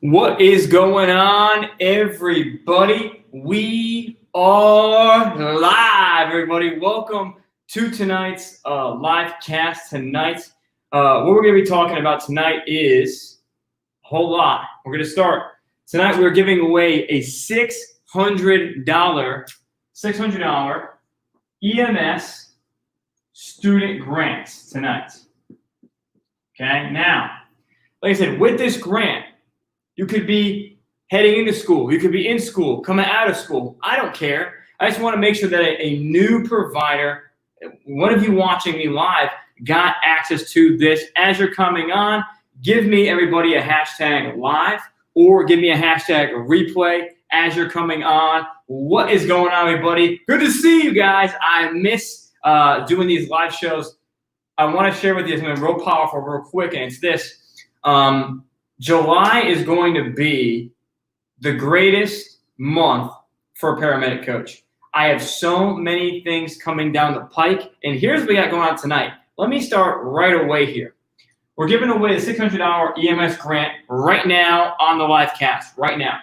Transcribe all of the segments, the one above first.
What is going on, everybody? We are live, everybody. Welcome to tonight's live cast. Tonight, what we're going to be talking about tonight is a whole lot. We're going to start. Tonight, we're giving away a $600 EMS student grant tonight. Okay, now, like I said, with this grant, you could be heading into school. You could be in school, coming out of school. I don't care. I just want to make sure that a new provider, one of you watching me live, got access to this. As you're coming on, give me, everybody, a hashtag live or give me a hashtag replay as you're coming on. What is going on, everybody? Good to see you guys. I miss doing these live shows. I want to share with you something real powerful, real quick, and it's this. July is going to be the greatest month for a paramedic coach. I have so many things coming down the pike, and here's what we got going on tonight. Let me start right away here. We're giving away a $600 EMS grant right now on the live cast, right now.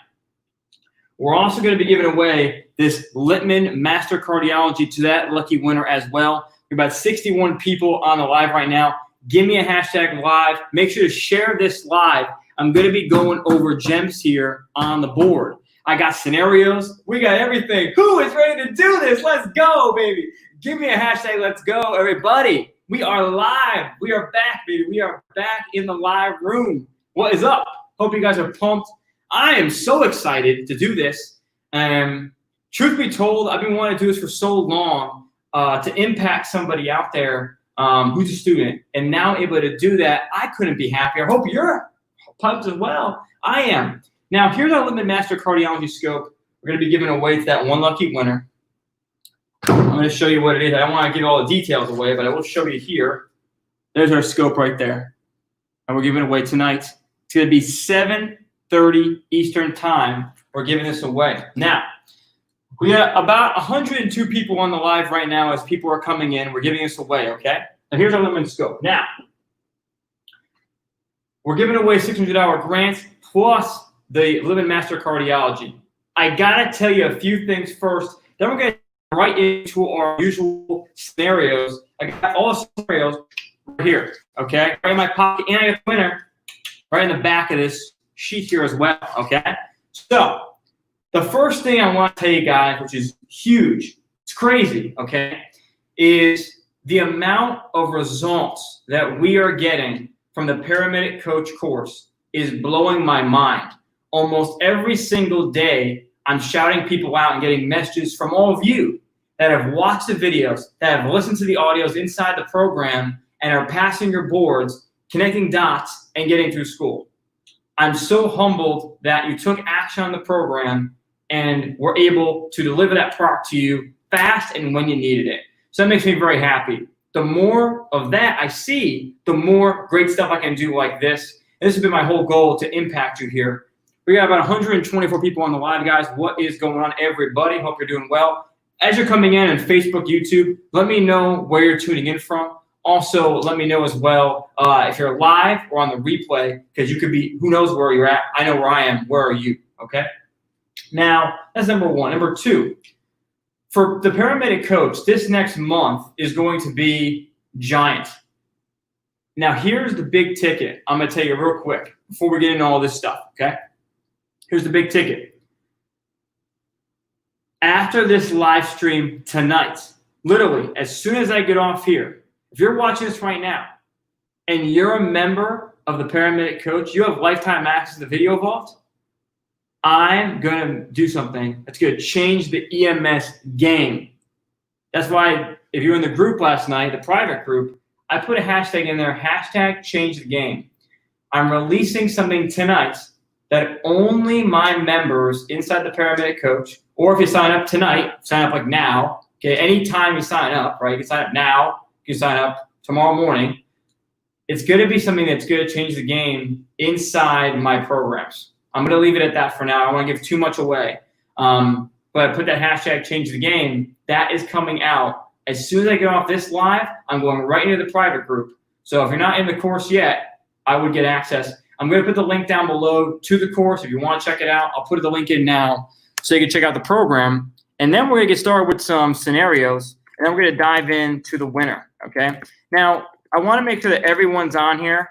We're also going to be giving away this Littman Master Cardiology to that lucky winner as well. We're about 61 people on the live right now. Give me a hashtag live. Make sure to share this live. I'm going to be going over gems here on the board. I got scenarios. We got everything. Who is ready to do this? Let's go, baby. Give me a hashtag. Let's go, everybody. We are live. We are back, baby. We are back in the live room. What is up? Hope you guys are pumped. I am so excited to do this. Truth be told, I've been wanting to do this for so long to impact somebody out there who's a student, and now able to do that. I couldn't be happier. I hope you're pumped as well. I am. Now, here's our Littman Master Cardiology scope. We're going to be giving away to that one lucky winner. I'm going to show you what it is. I don't want to give all the details away, but I will show you here. There's our scope right there. And we're giving it away tonight. It's going to be 7:30 Eastern time. We're giving this away. Now, we got about 102 people on the live right now as people are coming in. We're giving this away, okay? Now, here's our Littman scope. Now, we're giving away $600 grants plus the Littman Master Cardiology. I got to tell you a few things first. Then we're going to get right into our usual scenarios. I got all the scenarios right here, okay? Right in my pocket, and I got the winner right in the back of this sheet here as well, okay? So, the first thing I want to tell you guys, which is huge, it's crazy, okay, is the amount of results that we are getting from the paramedic coach course is blowing my mind. Almost every single day, I'm shouting people out and getting messages from all of you that have watched the videos, that have listened to the audios inside the program, and are passing your boards, connecting dots, and getting through school. I'm so humbled that you took action on the program and were able to deliver that product to you fast and when you needed it. So that makes me very happy. The more of that I see, the more great stuff I can do like this. And this has been my whole goal, to impact you here. We got about 124 people on the live, guys. What is going on, everybody? Hope you're doing well. As you're coming in on Facebook, YouTube, let me know where you're tuning in from. Also, let me know as well if you're live or on the replay, because you could be, who knows where you're at. I know where I am. Where are you? Okay? Now, that's number one. Number two, for the paramedic coach, this next month is going to be giant. Now, here's the big ticket. I'm going to tell you real quick before we get into all this stuff, okay? Here's the big ticket. After this live stream tonight, literally, as soon as I get off here, if you're watching this right now and you're a member of the paramedic coach, you have lifetime access to the video vault, I'm going to do something that's going to change the EMS game. That's why if you were in the group last night, the private group, I put a hashtag in there, hashtag change the game. I'm releasing something tonight that only my members inside the paramedic coach, or if you sign up tonight, sign up like now, okay, anytime you sign up, right? You can sign up now, you can sign up tomorrow morning. It's going to be something that's going to change the game inside my programs. I'm going to leave it at that for now. I don't want to give too much away. But put that hashtag change the game. That is coming out. As soon as I get off this live, I'm going right into the private group. So if you're not in the course yet, I would get access. I'm going to put the link down below to the course. If you want to check it out, I'll put the link in now so you can check out the program. And then we're going to get started with some scenarios, and then we're going to dive into the winner, okay? Now, I want to make sure that everyone's on here.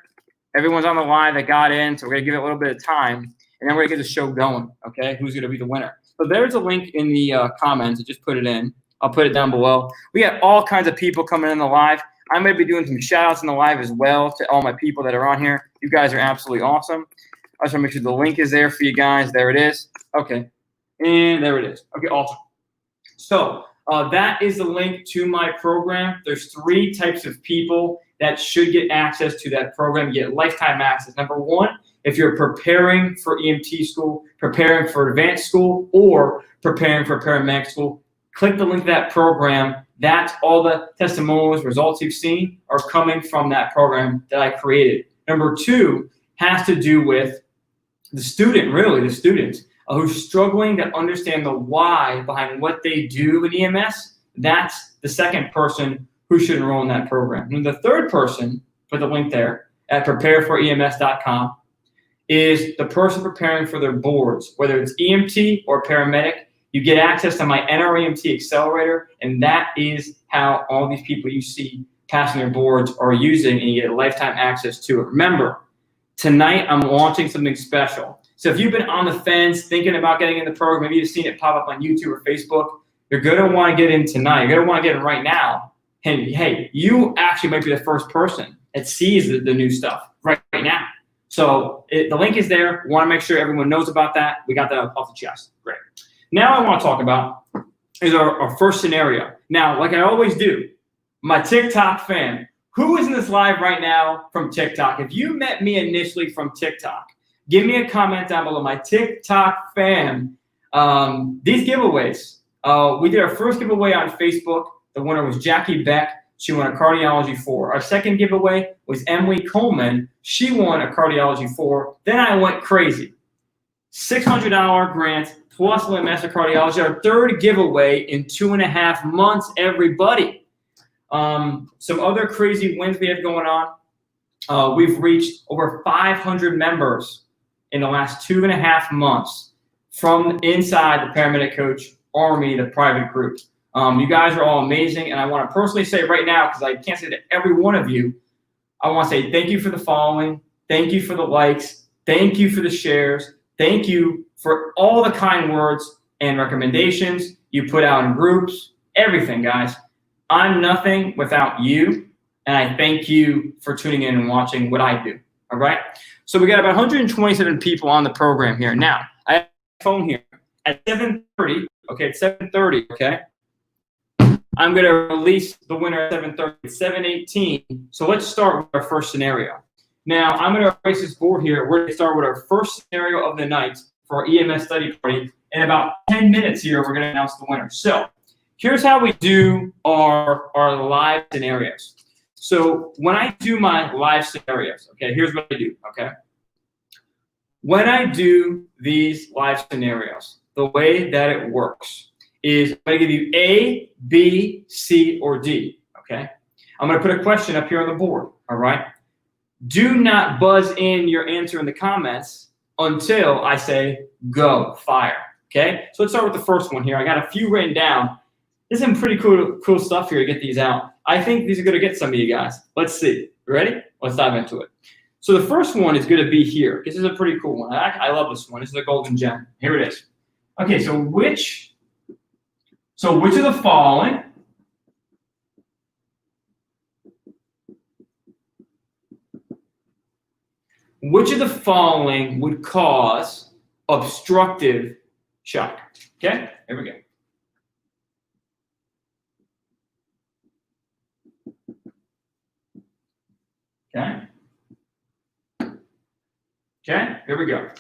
Everyone's on the live that got in, so we're going to give it a little bit of time, and then we're going to get the show going, okay? Who's going to be the winner? So there's a link in the comments. I just put it in. I'll put it down below. We got all kinds of people coming in the live. I might be doing some shout-outs in the live as well to all my people that are on here. You guys are absolutely awesome. I just want to make sure the link is there for you guys. There it is. Okay. And there it is. Okay, awesome. So that is the link to my program. There's 3 types of people that should get access to that program. You get lifetime access. Number 1, if you're preparing for EMT school, preparing for advanced school, or preparing for paramedic school, click the link to that program. That's all the testimonials, results you've seen are coming from that program that I created. Number 2 has to do with the student, really, the student who's struggling to understand the why behind what they do in EMS. That's the second person who should enroll in that program. And the third person, put the link there at prepareforems.com, is the person preparing for their boards, whether it's EMT or paramedic. You get access to my NREMT accelerator, and that is how all these people you see passing their boards are using, and you get lifetime access to it. Remember, tonight I'm launching something special. So if you've been on the fence thinking about getting in the program, maybe you've seen it pop up on YouTube or Facebook, you're going to want to get in tonight. You're going to want to get in right now. And hey, you actually might be the first person that sees the new stuff right now. So the link is there. Want to make sure everyone knows about that. We got that off the chest. Great. Now I want to talk about is our first scenario. Now, like I always do, my TikTok fan, who is in this live right now from TikTok? If you met me initially from TikTok, give me a comment down below. My TikTok fan, these giveaways. We did our first giveaway on Facebook. The winner was Jackie Beck. She won a Cardiology 4. Our second giveaway was Emily Coleman. She won a Cardiology 4. Then I went crazy. $600 grant plus Littman Master Cardiology. Our third giveaway in 2.5 months, everybody. Some other crazy wins we have going on. We've reached over 500 members in the last 2.5 months from inside the Paramedic Coach Army, the private group. You guys are all amazing, and I want to personally say right now, because I can't say to every one of you, I want to say thank you for the following, thank you for the likes, thank you for the shares, thank you for all the kind words and recommendations you put out in groups, everything, guys. I'm nothing without you, and I thank you for tuning in and watching what I do, all right? So we got about 127 people on the program here. Now, I have a phone here at 7:30, okay, at 7:30, okay? I'm going to release the winner at 7:30, 7:18. So let's start with our first scenario. Now, I'm going to erase this board here. We're going to start with our first scenario of the night for our EMS study party. In about 10 minutes here, we're going to announce the winner. So here's how we do our live scenarios. So when I do my live scenarios, okay, here's what I do, okay? When I do these live scenarios, the way that it works is I'm going to give you A, B, C, or D, okay? I'm going to put a question up here on the board, all right? Do not buzz in your answer in the comments until I say go, fire, okay? So let's start with the first one here. I got a few written down. There's some pretty cool stuff here to get these out. I think these are going to get some of you guys. Let's see. Ready? Let's dive into it. So the first one is going to be here. This is a pretty cool one. I love this one. This is a golden gem. Here it is. Okay, so which of the following would cause obstructive shock? Okay, here we go. Okay. Okay, here we go.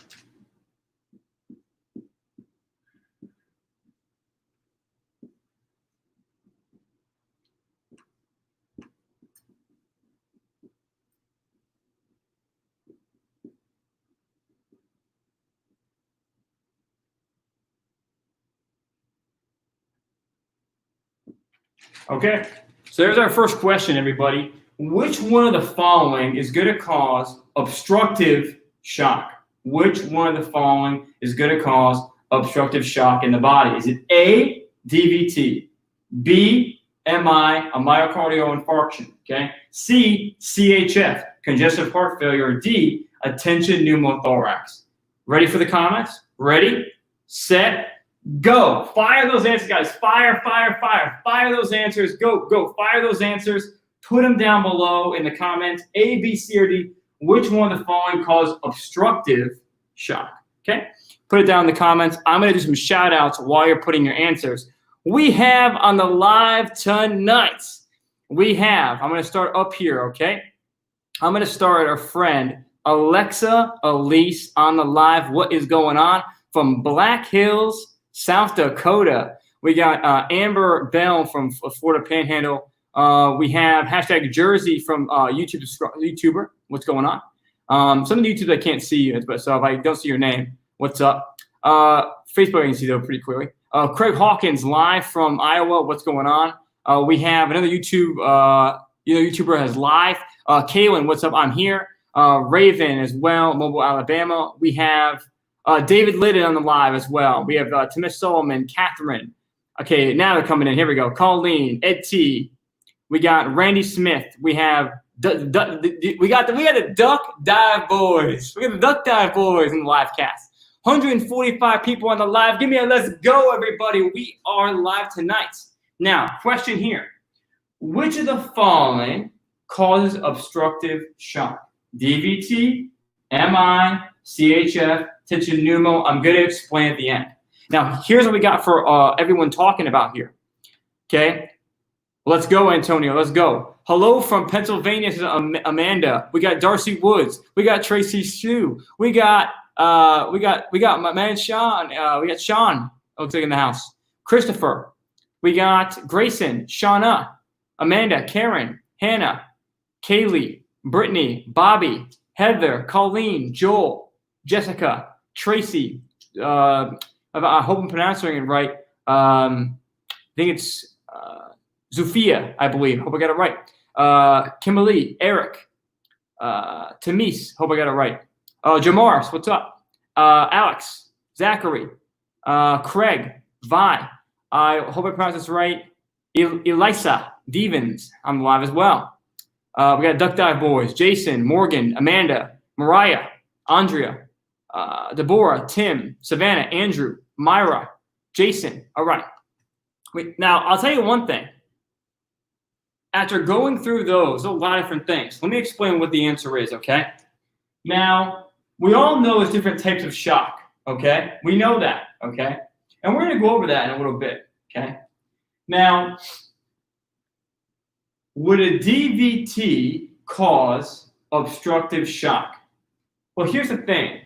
Okay, so there's our first question, everybody. Which one of the following is going to cause obstructive shock. Which one of the following is going to cause obstructive shock in the body? Is it A, DVT, B, MI, a myocardial infarction, okay? C, CHF, congestive heart failure, or D, a tension pneumothorax? Ready for the comments? Ready, set, go. Fire those answers, guys. Fire, fire, fire. Fire those answers. Go, go. Fire those answers. Put them down below in the comments. A, B, C, or D. Which one of the following cause obstructive shock? Okay? Put it down in the comments. I'm going to do some shout outs while you're putting your answers. We have on the live tonight, I'm going to start up here, okay? I'm going to start our friend Alexa Elise on the live. What is going on? From Black Hills, South Dakota. We got Amber Bell from Florida Panhandle. We have hashtag Jersey from YouTuber. What's going on? Some of the YouTubers I can't see you, but so if I don't see your name, what's up? Facebook I can see though pretty clearly. Craig Hawkins live from Iowa. What's going on? We have another YouTuber has live. Kaylin, what's up? I'm here. Raven as well, Mobile, Alabama. We have David Liddon on the live as well. We have Timish Solomon, Catherine. Okay, now they're coming in. Here we go. Colleen, Ed T. We got Randy Smith. We have we got the Duck Dive Boys. We got the Duck Dive Boys in the live cast. 145 people on the live. Give me a let's go, everybody. We are live tonight. Now, question here. Which of the following causes obstructive shock? DVT, MI, CHF, tension pneumo. I'm going to explain at the end. Now, here's what we got for everyone talking about here. Okay? Let's go, Antonio. Let's go. Hello from Pennsylvania to Amanda. We got Darcy Woods. We got Tracy Sue. We got my man Sean. We got Sean. Looks like in the house. Christopher. We got Grayson, Shauna, Amanda, Karen, Hannah, Kaylee, Brittany, Bobby, Heather, Colleen, Joel, Jessica, Tracy. I hope I'm pronouncing it right. I think it's Zufia, I believe. Hope I got it right. Kimberly, Eric, Tamis. Hope I got it right. Jamars, what's up? Alex, Zachary, Craig, Vi. I hope I pronounced this right. Elisa, Devens, I'm live as well. We got Duck Dive Boys, Jason, Morgan, Amanda, Mariah, Andrea, Deborah, Tim, Savannah, Andrew, Myra, Jason. All right. Now, I'll tell you one thing. After going through those, a lot of different things, let me explain what the answer is, okay? Now, we all know there's different types of shock, okay? We know that, okay? And we're going to go over that in a little bit, okay? Now, would a DVT cause obstructive shock? Well, here's the thing.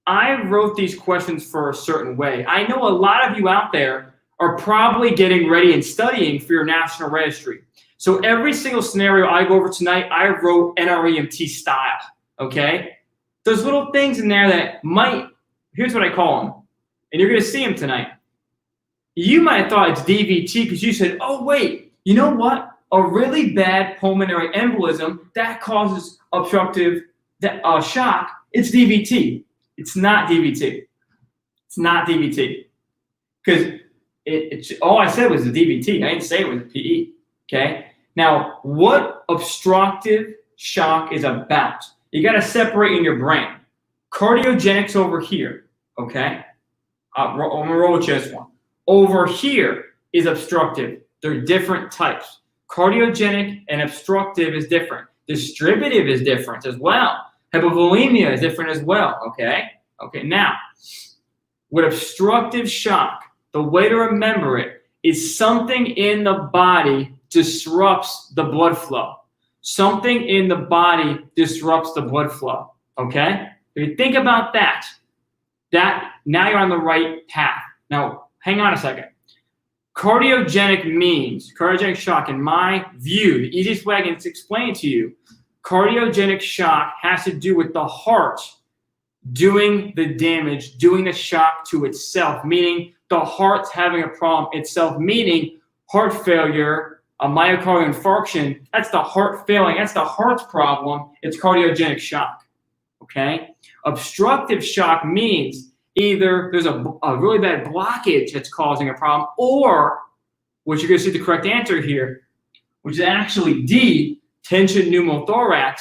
I wrote these questions for a certain way. I know a lot of you out there are probably getting ready and studying for your national registry. So every single scenario I go over tonight, I wrote NREMT style, okay? There's little things in there that might, here's what I call them, and you're going to see them tonight. You might have thought it's DVT because you said, oh, wait, you know what? A really bad pulmonary embolism, that causes obstructive shock. It's DVT. It's not DVT. It's not DVT. Because all I said was the DVT. I didn't say it was a PE. Okay? Now, what obstructive shock is about? You got to separate in your brain. Cardiogenics over here. Okay? I'm going to roll with you this one. Over here is obstructive. They're different types. Cardiogenic and obstructive is different. Distributive is different as well. Hypovolemia is different as well, okay? Okay, now, with obstructive shock, the way to remember it is something in the body disrupts the blood flow. Something in the body disrupts the blood flow, okay? If you think about that, now you're on the right path. Now, hang on a second. Cardiogenic means, cardiogenic shock, in my view, the easiest way I can explain it to you, cardiogenic shock has to do with the heart doing the damage, doing the shock to itself, meaning the heart's having a problem itself, meaning heart failure, a myocardial infarction, that's the heart failing, that's the heart's problem, it's cardiogenic shock, okay? Obstructive shock means either there's a really bad blockage that's causing a problem, or, which you're going to see the correct answer here, which is actually D, tension pneumothorax.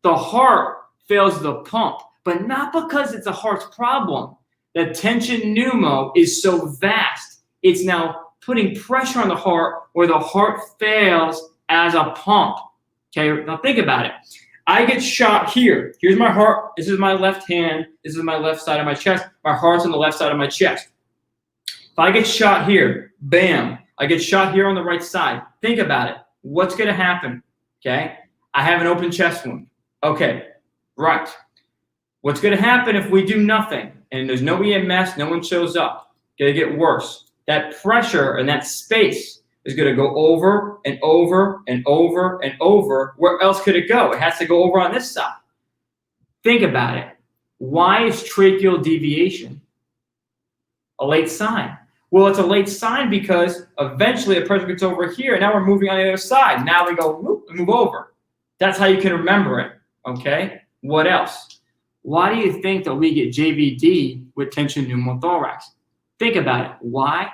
The heart fails the pump, but not because it's a heart's problem. The tension pneumo is so vast, it's now putting pressure on the heart where the heart fails as a pump. Okay, now think about it. I get shot here. Here's my heart. This is my left hand. This is my left side of my chest. My heart's on the left side of my chest. If I get shot here, bam, I get shot here on the right side. Think about it. What's going to happen? Okay, I have an open chest wound. Okay, right. What's going to happen if we do nothing and there's no EMS, no one shows up? Going to get worse. That pressure and that space is going to go over and over and over and over. Where else could it go? It has to go over on this side. Think about it. Why is tracheal deviation a late sign? Well, it's a late sign because eventually the pressure gets over here, and now we're moving on the other side. Now we go whoop, and move over. That's how you can remember it, okay? What else? Why do you think that we get JVD with tension pneumothorax? Think about it. Why?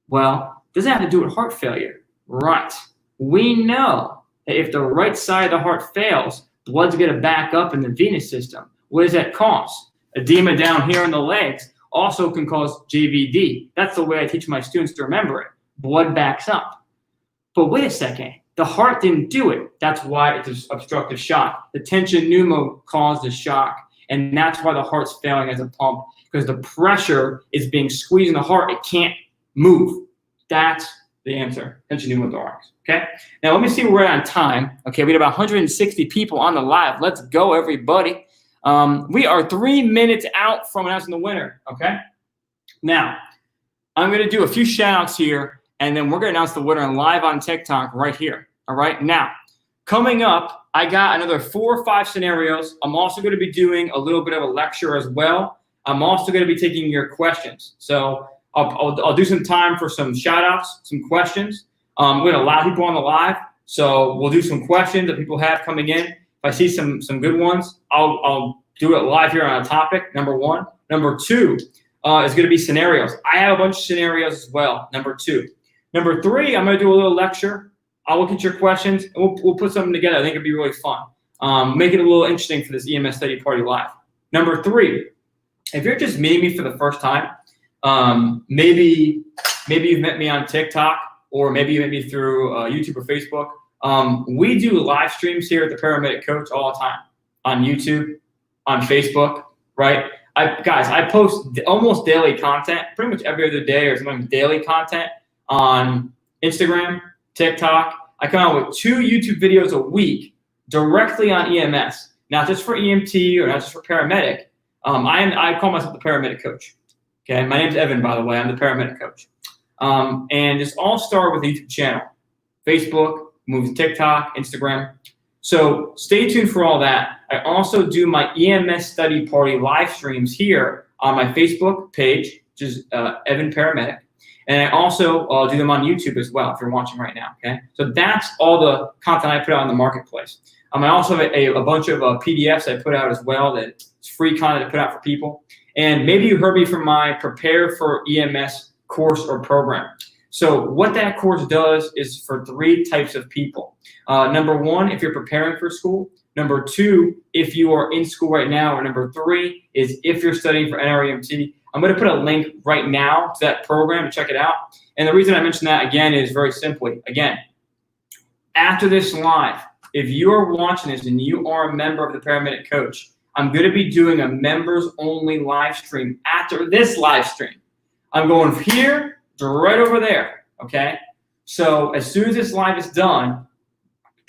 Well, it doesn't have to do with heart failure. Right. We know that if the right side of the heart fails, blood's going to back up in the venous system. What does that cause? Edema down here in the legs also can cause JVD. That's the way I teach my students to remember it. Blood backs up. But wait a second. The heart didn't do it. That's why it's an obstructive shock. The tension pneumo caused the shock. And that's why the heart's failing as a pump, because the pressure is being squeezed in the heart. It can't move. That's the answer. Tension pneumothorax. Okay. Now let me see where we're at on time. Okay, we had about 160 people on the live. Let's go, everybody. We are 3 minutes out from announcing the winner. Okay. Now I'm going to do a few shout outs here, and then we're going to announce the winner live on TikTok right here. All right. Now, coming up, I got another 4 or 5 scenarios. I'm also going to be doing a little bit of a lecture as well. I'm also going to be taking your questions. So I'll do some time for some shout outs, some questions. We're going to allow people on the live. So we'll do some questions that people have coming in. If I see some good ones, I'll do it live here on a topic, number 1. Number 2 is going to be scenarios. I have a bunch of scenarios as well, number 2. Number 3, I'm going to do a little lecture. I'll look at your questions, and we'll put something together. I think it'd be really fun. Make it a little interesting for this EMS Study Party Live. Number 3, if you're just meeting me for the first time, maybe you've met me on TikTok, or maybe you met me through YouTube or Facebook. We do live streams here at the Paramedic Coach all the time on YouTube, on Facebook, right? Guys, I post almost daily content, pretty much every other day, or sometimes daily content on Instagram, TikTok. I come out with 2 YouTube videos a week directly on EMS, not just for EMT or not just for paramedic. I call myself the Paramedic Coach. Okay, my name's Evan, by the way. I'm the Paramedic Coach. And this all started with a YouTube channel, Facebook, moves to TikTok, Instagram. So stay tuned for all that. I also do my EMS Study Party live streams here on my Facebook page, which is Evan Paramedic. And I also do them on YouTube as well, if you're watching right now, okay? So that's all the content I put out in the marketplace. I also have a bunch of PDFs I put out as well that's free content to put out for people. And maybe you heard me from my Prepare for EMS course or program. So what that course does is for 3 types of people. Number 1, if you're preparing for school. Number 2, if you are in school right now. Or number 3 is if you're studying for NREMT. I'm going to put a link right now to that program to check it out. And the reason I mention that, again, is very simply, again, after this live, if you are watching this and you are a member of the Paramedic Coach, I'm going to be doing a members-only live stream after this live stream. I'm going from here to right over there, okay? So as soon as this live is done,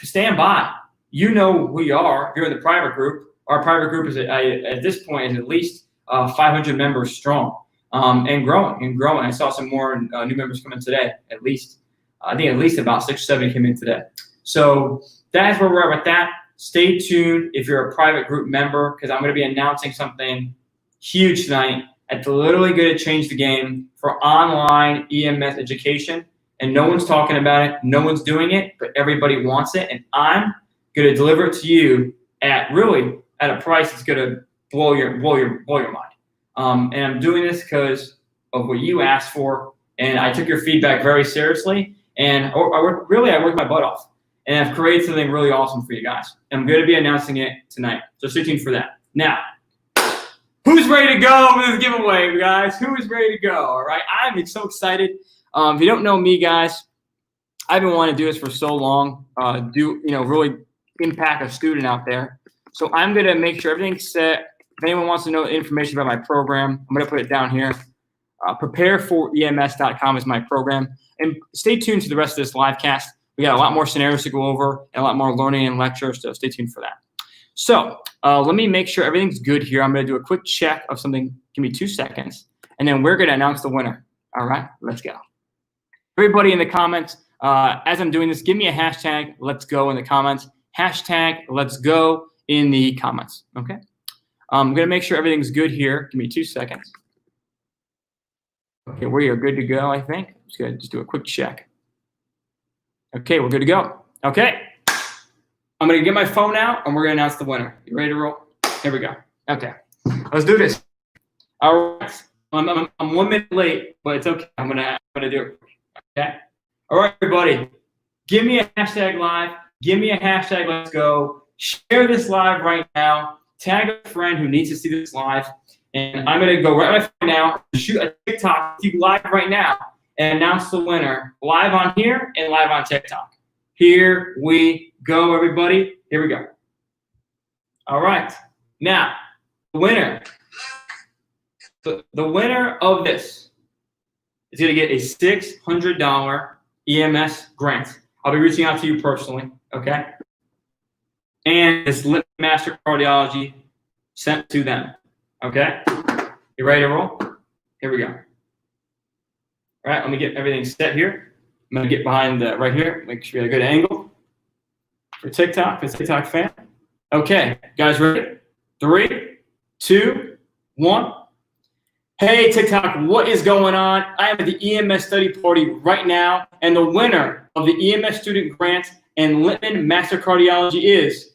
stand by. You know who we are. If you're in the private group, our private group is at this point is at least 500 members strong, and growing. I saw some more new members come in today, at least. I think at least about 6 or 7 came in today. So that's where we're at with that. Stay tuned if you're a private group member, because I'm going to be announcing something huge tonight that's literally going to change the game for online EMS education. And no one's talking about it. No one's doing it, but everybody wants it. And I'm going to deliver it to you at really at a price that's going to blow your mind. And I'm doing this because of what you asked for, and I took your feedback very seriously, and I worked my butt off, and I've created something really awesome for you guys. And I'm going to be announcing it tonight, so stay tuned for that. Now, who's ready to go with this giveaway, guys? Who is ready to go? All right, I'm so excited. If you don't know me, guys, I've been wanting to do this for so long. Really impact a student out there. So I'm going to make sure everything's set. If anyone wants to know information about my program, I'm going to put it down here. Prepareforems.com is my program. And stay tuned to the rest of this live cast. We got a lot more scenarios to go over and a lot more learning and lectures, so stay tuned for that. So let me make sure everything's good here. I'm going to do a quick check of something. Give me 2 seconds. And then we're going to announce the winner. All right, let's go. Everybody in the comments, as I'm doing this, give me a hashtag let's go in the comments. Hashtag let's go in the comments. Okay. I'm going to make sure everything's good here. Give me 2 seconds. Okay, we are good to go, I think. I'm just going to do a quick check. Okay, we're good to go. Okay. I'm going to get my phone out, and we're going to announce the winner. You ready to roll? Here we go. Okay. Let's do this. All right. I'm 1 minute late, but it's okay. I'm gonna do it. Okay. All right, everybody. Give me a hashtag live. Give me a hashtag let's go. Share this live right now. Tag a friend who needs to see this live. And I'm going to go right on my phone now, shoot a TikTok with you live right now, and announce the winner live on here and live on TikTok. Here we go, everybody. Here we go. All right. Now, the winner. The winner of this is going to get a $600 EMS grant. I'll be reaching out to you personally, okay? And this Littman Master Cardiology sent to them, okay? You ready to roll? Here we go. All right, let me get everything set here. I'm going to get behind right here, make sure we get a good angle for TikTok, fan. Okay, guys ready? 3, 2, 1. Hey, TikTok, what is going on? I am at the EMS study party right now, and the winner of the EMS student grant and Littman Master Cardiology is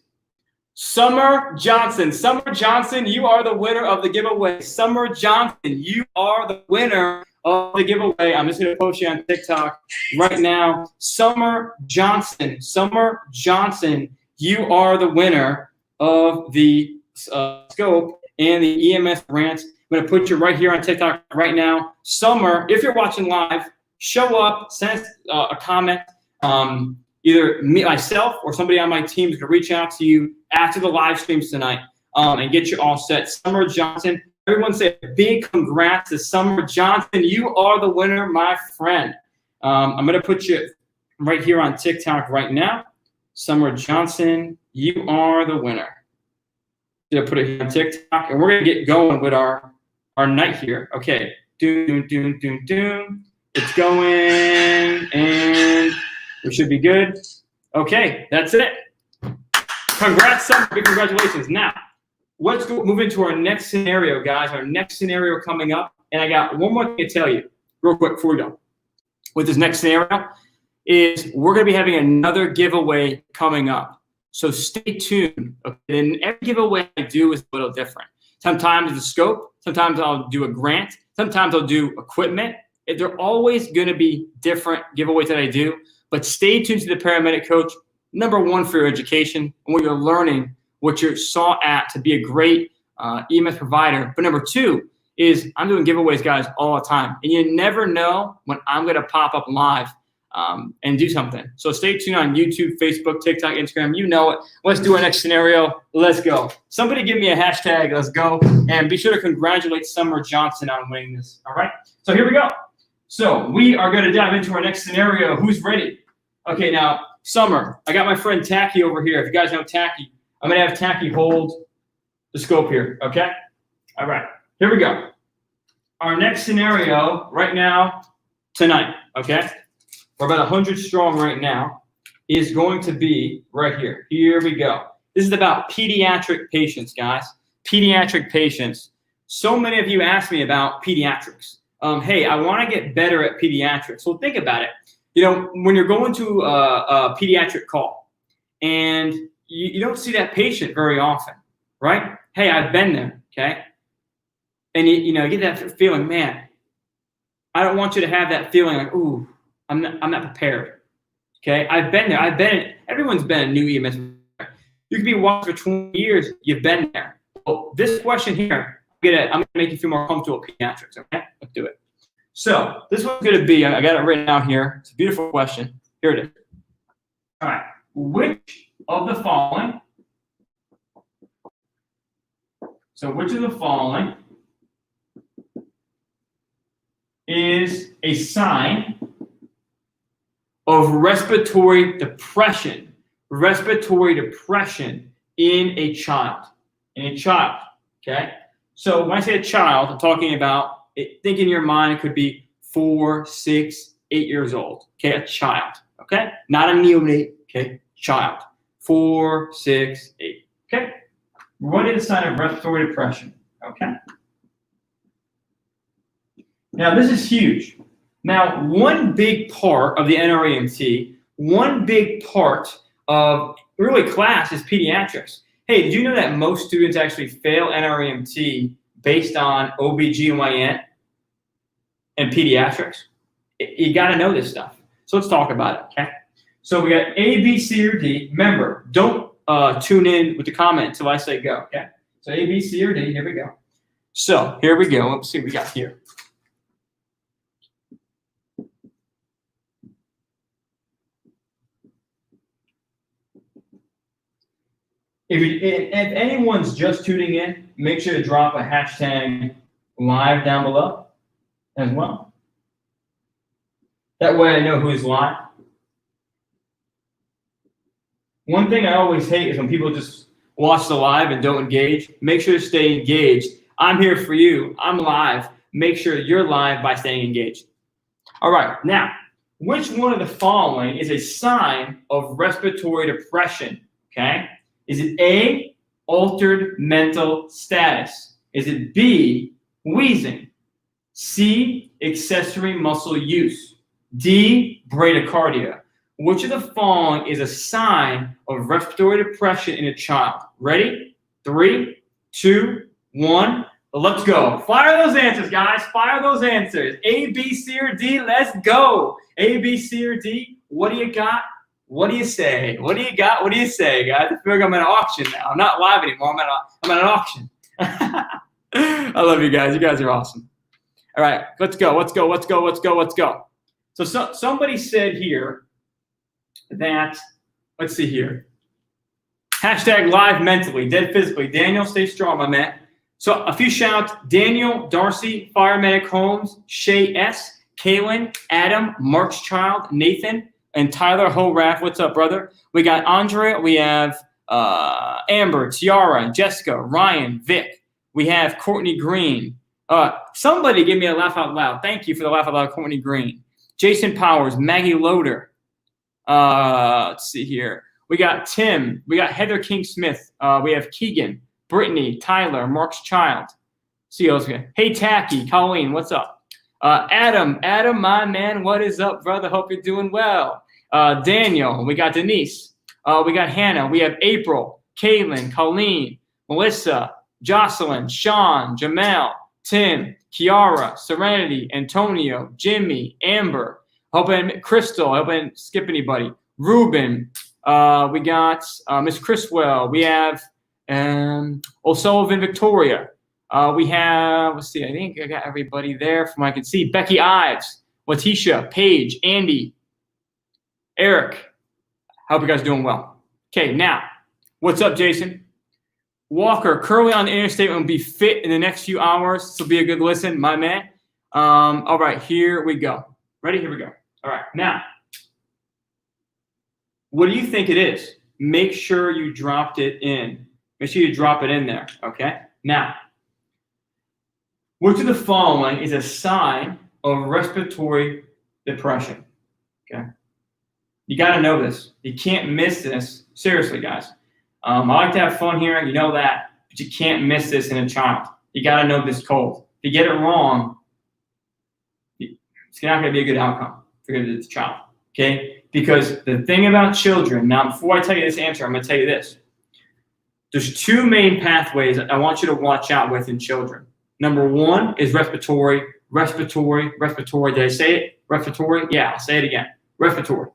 Summer Johnson. Summer Johnson, you are the winner of the giveaway. Summer Johnson, you are the winner of the giveaway. I'm just going to post you on TikTok right now. Summer Johnson, you are the winner of the scope and the EMS grant. I'm going to put you right here on TikTok right now. Summer, if you're watching live, show up, send a comment. Either myself or somebody on my team is going to reach out to you after the live streams tonight and get you all set. Summer Johnson, everyone say a big congrats to Summer Johnson. You are the winner, my friend. I'm going to put you right here on TikTok right now. Summer Johnson, you are the winner. I'm going to put it here on TikTok, and we're going to get going with our night here. Okay. Doom. It's going, and we should be good. Okay, that's it. Congrats, Summer. Big congratulations. Now, let's go move into our next scenario, guys. Our next scenario coming up. And I got one more thing to tell you real quick before we go. With this next scenario is we're going to be having another giveaway coming up. So stay tuned. Okay? And every giveaway I do is a little different. Sometimes it's a scope. Sometimes I'll do a grant. Sometimes I'll do equipment. They're always going to be different giveaways that I do. But stay tuned to the Paramedic Coach. Number one, for your education and what you're learning, what you're sought at to be a great EMS provider. But number two is I'm doing giveaways, guys, all the time. And you never know when I'm going to pop up live and do something. So stay tuned on YouTube, Facebook, TikTok, Instagram. You know it. Let's do our next scenario. Let's go. Somebody give me a hashtag. Let's go. And be sure to congratulate Summer Johnson on winning this. All right? So here we go. So we are going to dive into our next scenario. Who's ready? Okay, now, Summer, I got my friend Tacky over here. If you guys know Tacky, I'm going to have Tacky hold the scope here, okay? All right, here we go. Our next scenario right now, tonight, okay? We're about 100 strong right now, is going to be right here. Here we go. This is about pediatric patients, guys. Pediatric patients. So many of you ask me about pediatrics. Hey, I want to get better at pediatrics. Well, think about it. You know, when you're going to a pediatric call and you don't see that patient very often, right? Hey, I've been there, okay? And you get that feeling, man, I don't want you to have that feeling like, ooh, I'm not prepared, okay? I've been there. Everyone's been a new EMS. You could be watching for 20 years. You've been there. Well, this question here, I'm going to make you feel more comfortable with pediatrics, okay? Let's do it. So this one's going to be, I got it written out here. It's a beautiful question. Here it is. All right. Which of the following, is a sign of respiratory depression in a child? Okay? So when I say a child, I'm talking about, think in your mind, it could be 4, 6, 8 years old. Okay, a child. Okay, not a neonate. Okay, child. 4, 6, 8. Okay. What is a sign of respiratory depression? Okay. Now this is huge. Now one big part of the NREMT, one big part of really class is pediatrics. Hey, did you know that most students actually fail NREMT based on OB/GYN and pediatrics? You got to know this stuff. So let's talk about it, okay? So we got A, B, C, or D. Remember, don't tune in with the comment until I say go, okay? So A, B, C, or D, here we go. So here we go. Let's see what we got here. If anyone's just tuning in, make sure to drop a hashtag live down below as well. That way I know who's live. One thing I always hate is when people just watch the live and don't engage. Make sure to stay engaged. I'm here for you. I'm live. Make sure you're live by staying engaged. All right. Now, which one of the following is a sign of respiratory depression? Okay. Is it A, altered mental status? Is it B, wheezing? C, accessory muscle use? D, bradycardia? Which of the following is a sign of respiratory depression in a child? Ready? 3, 2, 1. Let's go. Fire those answers, guys. Fire those answers. A, B, C, or D. Let's go. A, B, C, or D. What do you got? What do you say? What do you got? What do you say, guys? I feel like I'm at an auction now. I'm not live anymore. I'm at an auction. I love you guys. You guys are awesome. All right, let's go. Let's go. Let's go. Let's go. Let's go. So somebody said here that, let's see here. Hashtag live mentally, dead physically. Daniel, stay strong, my man. So a few shouts. Daniel, Darcy, Firemedic Holmes, Shay S, Kaylin, Adam, Mark's Child, Nathan, and Tyler Horaf. What's up, brother? We got Andrea. We have Amber, Tiara, Jessica, Ryan, Vic. We have Courtney Green. Somebody give me a laugh out loud. Thank you for the laugh out loud, Courtney Green. Jason Powers, Maggie Loader. Let's see here. We got Tim. We got Heather King Smith. We have Keegan, Brittany, Tyler, Mark's Child. See you guys. Hey, Tacky, Colleen, what's up? Adam, my man, what is up, brother? Hope you're doing well. Daniel, we got Denise. We got Hannah. We have April, Caitlin, Colleen, Melissa, Jocelyn, Sean, Jamel, Tim, Kiara, Serenity, Antonio, Jimmy, Amber. Hope I didn't, Crystal. I hope I didn't skip anybody. Ruben. We got Miss Chriswell. We have O'Sullivan, Victoria. We have, let's see, I think I got everybody there from what I can see. Becky Ives, Letitia, Paige, Andy, Eric. Hope you guys are doing well. Okay, now, what's up, Jason? Walker, currently on the interstate will be fit in the next few hours. This will be a good listen, my man. All right, here we go. Ready? Here we go. All right, now, what do you think it is? Make sure you dropped it in. Make sure you drop it in there, okay? Now, which of the following is a sign of respiratory depression? Okay, you got to know this. You can't miss this. Seriously, guys. I like to have fun here. You know that, but you can't miss this in a child. You got to know this code. If you get it wrong, it's not going to be a good outcome for the child. Okay, because the thing about children. Now, before I tell you this answer, I'm going to tell you this. There's two main pathways I want you to watch out with in children. Number one is respiratory. Did I say it? Respiratory? Yeah, I'll say it again. Respiratory.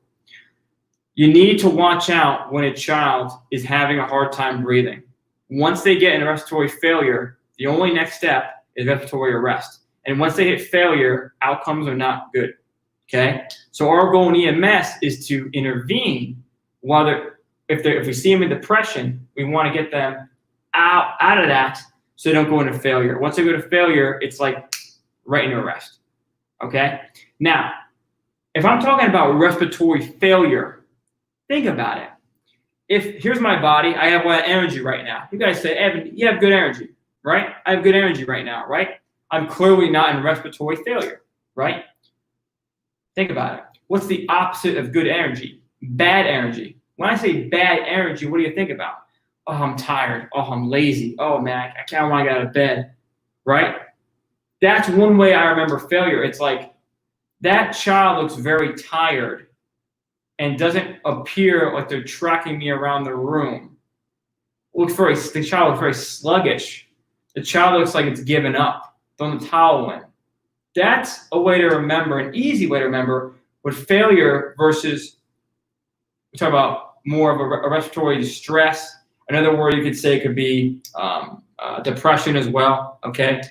You need to watch out when a child is having a hard time breathing. Once they get in respiratory failure, the only next step is respiratory arrest. And once they hit failure, outcomes are not good. Okay? So our goal in EMS is to intervene while if we see them in depression, we want to get them out of that so they don't go into failure. Once they go to failure, it's like right into arrest. Okay? Now, if I'm talking about respiratory failure, think about it. Here's my body, I have a lot of energy right now. You guys say, Evan, you have good energy, right? I have good energy right now, right? I'm clearly not in respiratory failure, right? Think about it. What's the opposite of good energy? Bad energy. When I say bad energy, what do you think about? Oh, I'm tired. Oh, I'm lazy. Oh, man, I can't want to get out of bed, right? That's one way I remember failure. It's like that child looks very tired and doesn't appear like they're tracking me around the room. The child looks very sluggish. The child looks like it's given up, throwing the towel in. That's a way to remember, an easy way to remember what failure versus, we talk about more of a respiratory distress. Another word you could say could be depression as well, okay?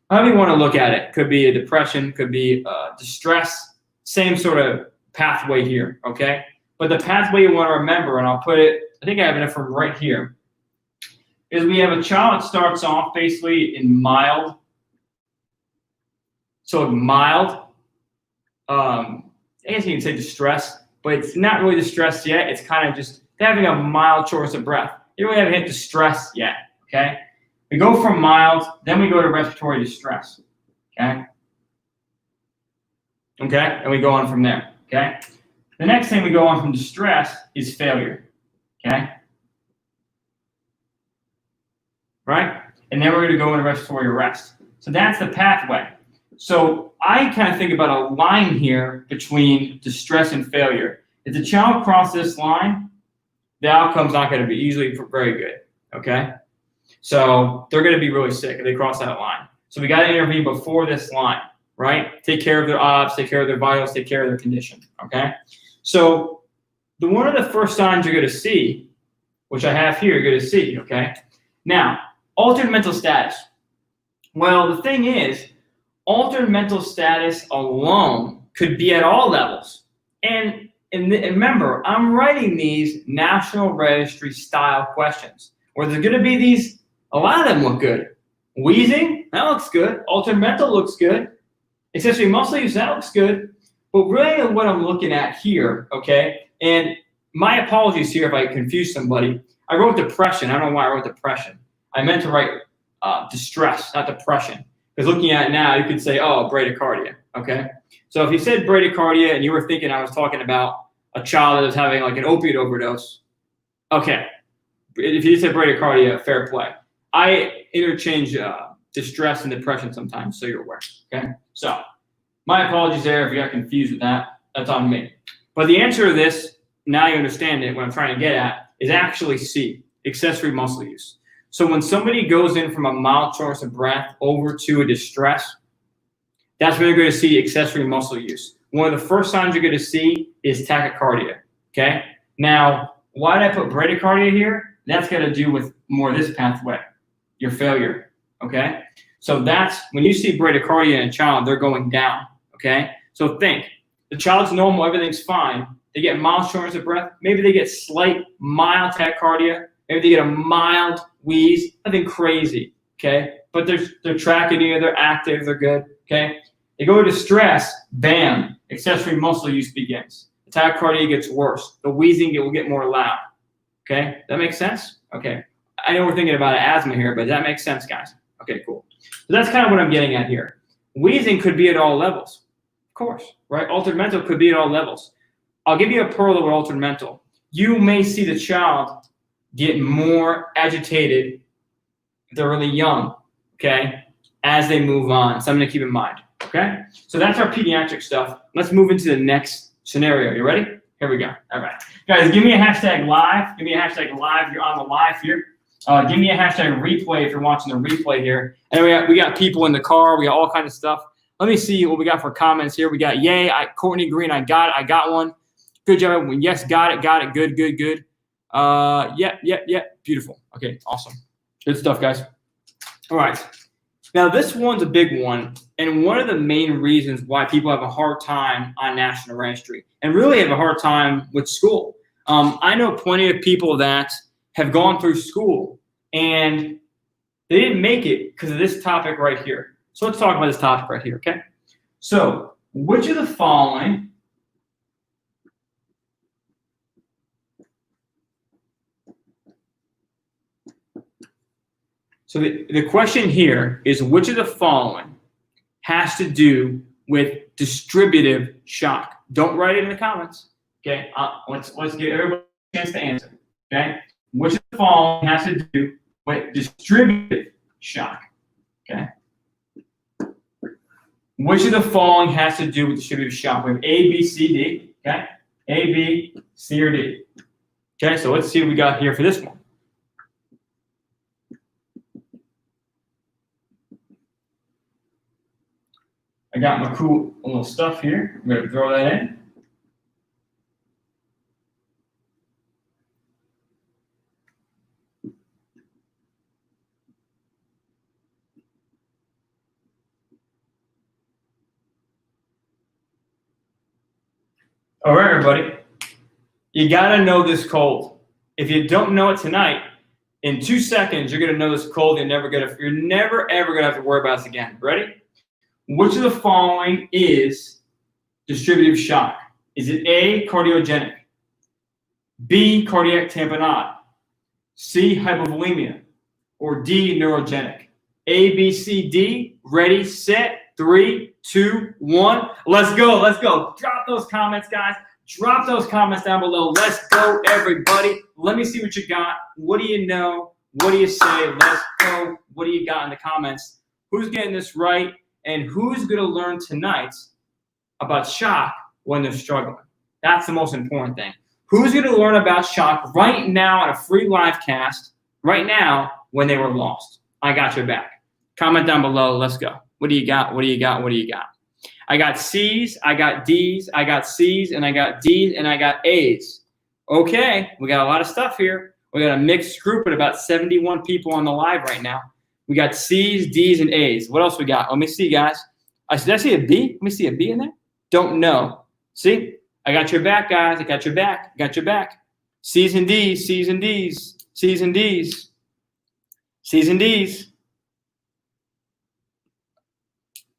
However you want to look at it. Could be a depression, could be distress, same sort of pathway here, okay? But the pathway you want to remember, and I'll put it, I think I have it from right here, is we have a child that starts off basically in mild. So mild, I guess you can say distress, but it's not really distress yet. It's kind of just having a mild shortness of breath. You really haven't hit distress yet, okay? We go from mild, then we go to respiratory distress, okay? Okay, and we go on from there, okay? The next thing we go on from distress is failure, okay? Right? And then we're going to go into respiratory arrest. So that's the pathway. So I kind of think about a line here between distress and failure. If the child crosses this line, the outcome's not going to be usually very good, okay? So they're going to be really sick if they cross that line. So we got to intervene before this line, right? Take care of their obs, take care of their vitals, take care of their condition, okay? So one of the first signs you're going to see, which I have here, you're going to see, okay? Now, altered mental status. Well, the thing is, altered mental status alone could be at all levels. And remember, I'm writing these National Registry style questions where there's going to be these, a lot of them look good. Wheezing, that looks good. Altered mental looks good. Accessory muscle use, that looks good. But really what I'm looking at here, okay, and my apologies here if I confuse somebody. I wrote depression. I don't know why I wrote depression. I meant to write distress, not depression. Because looking at it now, you could say, oh, bradycardia, okay? So if you said bradycardia and you were thinking I was talking about a child that was having like an opiate overdose, okay. If you said bradycardia, fair play. I interchange distress and depression sometimes, so you're aware, okay? So my apologies there if you got confused with that. That's on me. But the answer to this, now you understand it, what I'm trying to get at, is actually C, accessory muscle use. So when somebody goes in from a mild shortness of breath over to a distress, that's when you're going to see accessory muscle use. One of the first signs you're going to see is tachycardia, okay? Now, why did I put bradycardia here? That's got to do with more of this pathway, your failure, okay? So that's, when you see bradycardia in a child, they're going down, okay? So think, the child's normal, everything's fine. They get mild shortness of breath. Maybe they get slight, mild tachycardia. Maybe they get a mild wheeze, nothing crazy, okay? But they're tracking you, they're active, they're good, okay? They go to distress, bam, accessory muscle use begins. The tachycardia gets worse. The wheezing will get more loud, okay? That makes sense? Okay. I know we're thinking about asthma here, but that makes sense, guys. Okay, cool. So that's kind of what I'm getting at here. Wheezing could be at all levels, of course, right? Altered mental could be at all levels. I'll give you a pearl of altered mental. You may see the child get more agitated if they're really young, okay, as they move on. Something to keep in mind, okay? So that's our pediatric stuff. Let's move into the next scenario. You ready? Here we go. All right. Guys, give me a hashtag live. Give me a hashtag live. You're on the live here. Give me a hashtag replay if you're watching the replay here. And we got people in the car. We got all kinds of stuff. Let me see what we got for comments here. We got yay, Courtney Green. I got one. Good job, everyone. Yes, got it. Good. Yeah. Beautiful. Okay, awesome. Good stuff, guys. All right. Now, this one's a big one, and one of the main reasons why people have a hard time on national registry and really have a hard time with school. I know plenty of people that have gone through school, and they didn't make it because of this topic right here. So let's talk about this topic right here, okay? So, which of the following So the question here is, which of the following has to do with distributive shock? Don't write it in the comments, okay? Let's give everybody a chance to answer, okay? Which of the following has to do with distributive shock, okay? Which of the following has to do with distributive shock? We have A, B, C, D, okay? A, B, C, or D. Okay, so let's see what we got here for this one. I got my cool little stuff here. I'm going to throw that in. All right, everybody. You got to know this code. If you don't know it tonight, in 2 seconds, you're going to know this code. You're never ever going to have to worry about this again. Ready? Which of the following is distributive shock? Is it A, cardiogenic, B, cardiac tamponade, C, hypovolemia, or D, neurogenic? A, B, C, D. Ready, set, 3, 2, 1. Let's go. Drop those comments, guys. Drop those comments down below. Let's go, everybody. Let me see what you got. What do you know? What do you say? Let's go. What do you got in the comments? Who's getting this right? And who's going to learn tonight about shock when they're struggling? That's the most important thing. Who's going to learn about shock right now on a free live cast, right now when they were lost? I got your back. Comment down below. Let's go. What do you got? I got C's, I got D's, I got C's, and I got D's, and I got A's. Okay, we got a lot of stuff here. We got a mixed group of about 71 people on the live right now. We got C's, D's, and A's. What else we got? Let me see, guys. Did I see a B? Let me see a B in there. Don't know. See? I got your back, guys. I got your back. C's and D's, C's and D's, C's and D's, C's and D's.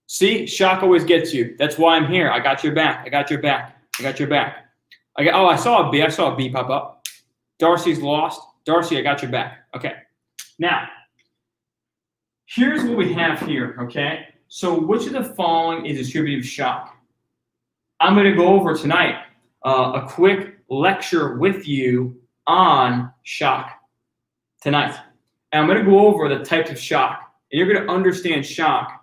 See? Shock always gets you. That's why I'm here. I got your back. I saw a B pop up. Darcy's lost. Darcy, I got your back. Okay. Now, here's what we have here, okay? So which of the following is distributive shock? I'm going to go over tonight a quick lecture with you on shock tonight. And I'm going to go over the types of shock. And you're going to understand shock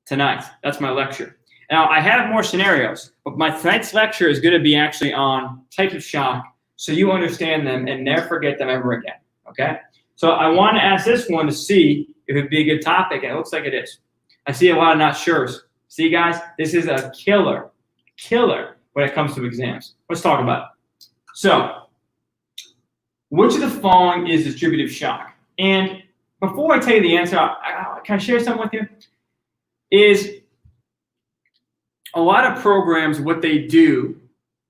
tonight. That's my lecture. Now, I have more scenarios, but my tonight's lecture is going to be actually on types of shock so you understand them and never forget them ever again, okay? So I want to ask this one to see if it'd be a good topic, and it looks like it is. I see a lot of not sure's. See, guys, this is a killer when it comes to exams. Let's talk about it. So, which of the following is distributive shock? And before I tell you the answer, can I share something with you? Is a lot of programs, what they do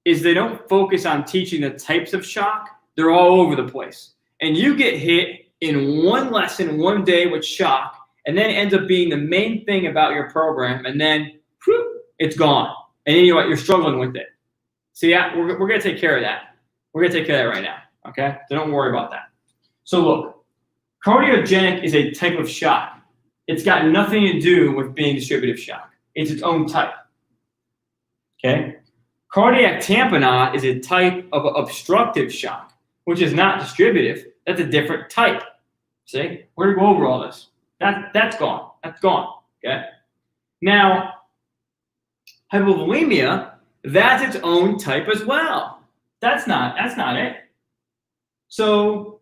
is they don't focus on teaching the types of shock. They're all over the place. And you get hit in one lesson, one day with shock, and then it ends up being the main thing about your program, and then whoop, it's gone. And then you know what? You're struggling with it. So yeah, we're going to take care of that. We're going to take care of that right now, okay? So don't worry about that. So look, cardiogenic is a type of shock. It's got nothing to do with being distributive shock. It's its own type, okay? Cardiac tamponade is a type of obstructive shock, which is not distributive. That's a different type. See? We're going to go over all this. That's gone. That's gone, okay? Now, hypovolemia, that's its own type as well. That's not it. So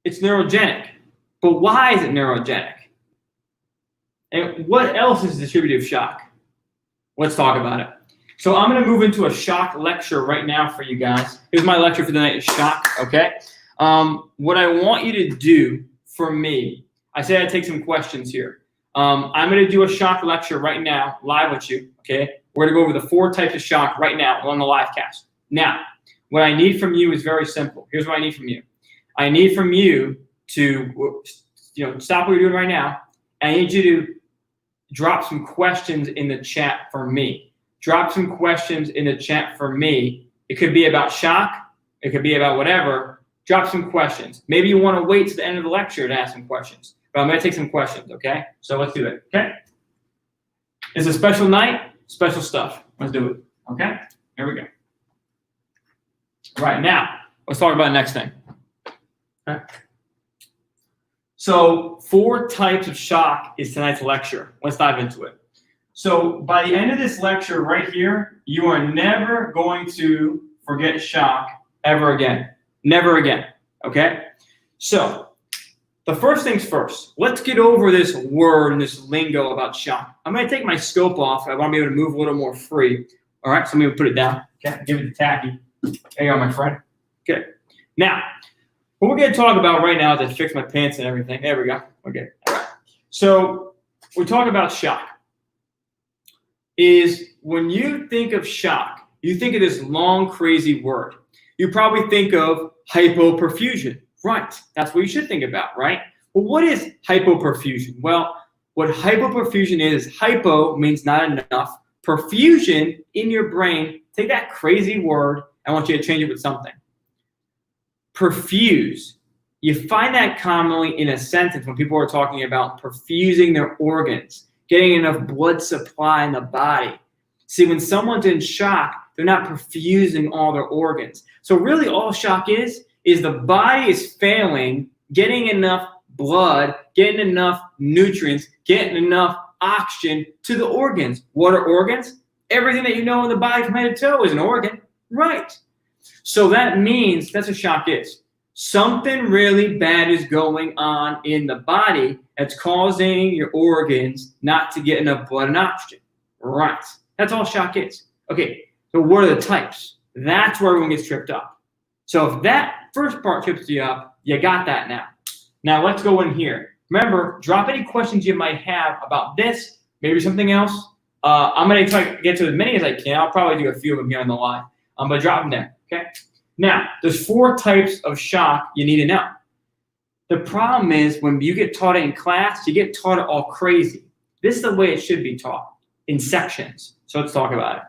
it's neurogenic. But why is it neurogenic? And what else is distributive shock? Let's talk about it. So I'm going to move into a shock lecture right now for you guys. Here's my lecture for the night, is shock, okay? What I want you to do for me, I said I'd take some questions here. I'm going to do a shock lecture right now, live with you, okay? We're going to go over the 4 types of shock right now on the live cast. Now, what I need from you is very simple. Here's what I need from you. I need from you to, stop what you're doing right now. I need you to drop some questions in the chat for me. Drop some questions in the chat for me. It could be about shock. It could be about whatever. Drop some questions. Maybe you want to wait to the end of the lecture to ask some questions. But I'm going to take some questions, okay? So let's do it, okay? It's a special night, special stuff. Let's do it, okay? Here we go. Right, now, let's talk about the next thing. Okay. So 4 types of shock is tonight's lecture. Let's dive into it. So by the end of this lecture right here, you are never going to forget shock ever again. Never again, okay? So the first things first, let's get over this word and this lingo about shock. I'm going to take my scope off. I want to be able to move a little more free. All right, so I'm going to put it down. Okay, give it to Tacky. There you go, my friend. Okay, now, what we're going to talk about right now is I fix my pants and everything. There we go. Okay. All right. So we talk about shock. Is when you think of shock, you think of this long, crazy word. You probably think of hypoperfusion. Right. That's what you should think about, right? Well, what is hypoperfusion? Well, what hypoperfusion is, hypo means not enough. Perfusion in your brain, take that crazy word, I want you to change it with something. Perfuse. You find that commonly in a sentence when people are talking about perfusing their organs, getting enough blood supply in the body. See, when someone's in shock, they're not perfusing all their organs. So really all shock is the body is failing, getting enough blood, getting enough nutrients, getting enough oxygen to the organs. What are organs? Everything that you know in the body from head to toe is an organ. Right. So that means that's what shock is. Something really bad is going on in the body that's causing your organs not to get enough blood and oxygen. Right. That's all shock is. Okay, so what are the types? That's where everyone gets tripped up. So if that first part trips you up, you got that now. Now let's go in here. Remember, drop any questions you might have about this, maybe something else. I'm going to try to get to as many as I can. I'll probably do a few of them here on the line. I'm going to drop them there, okay? Now, there's 4 types of shock you need to know. The problem is when you get taught it in class, you get taught it all crazy. This is the way it should be taught, in sections. So let's talk about it.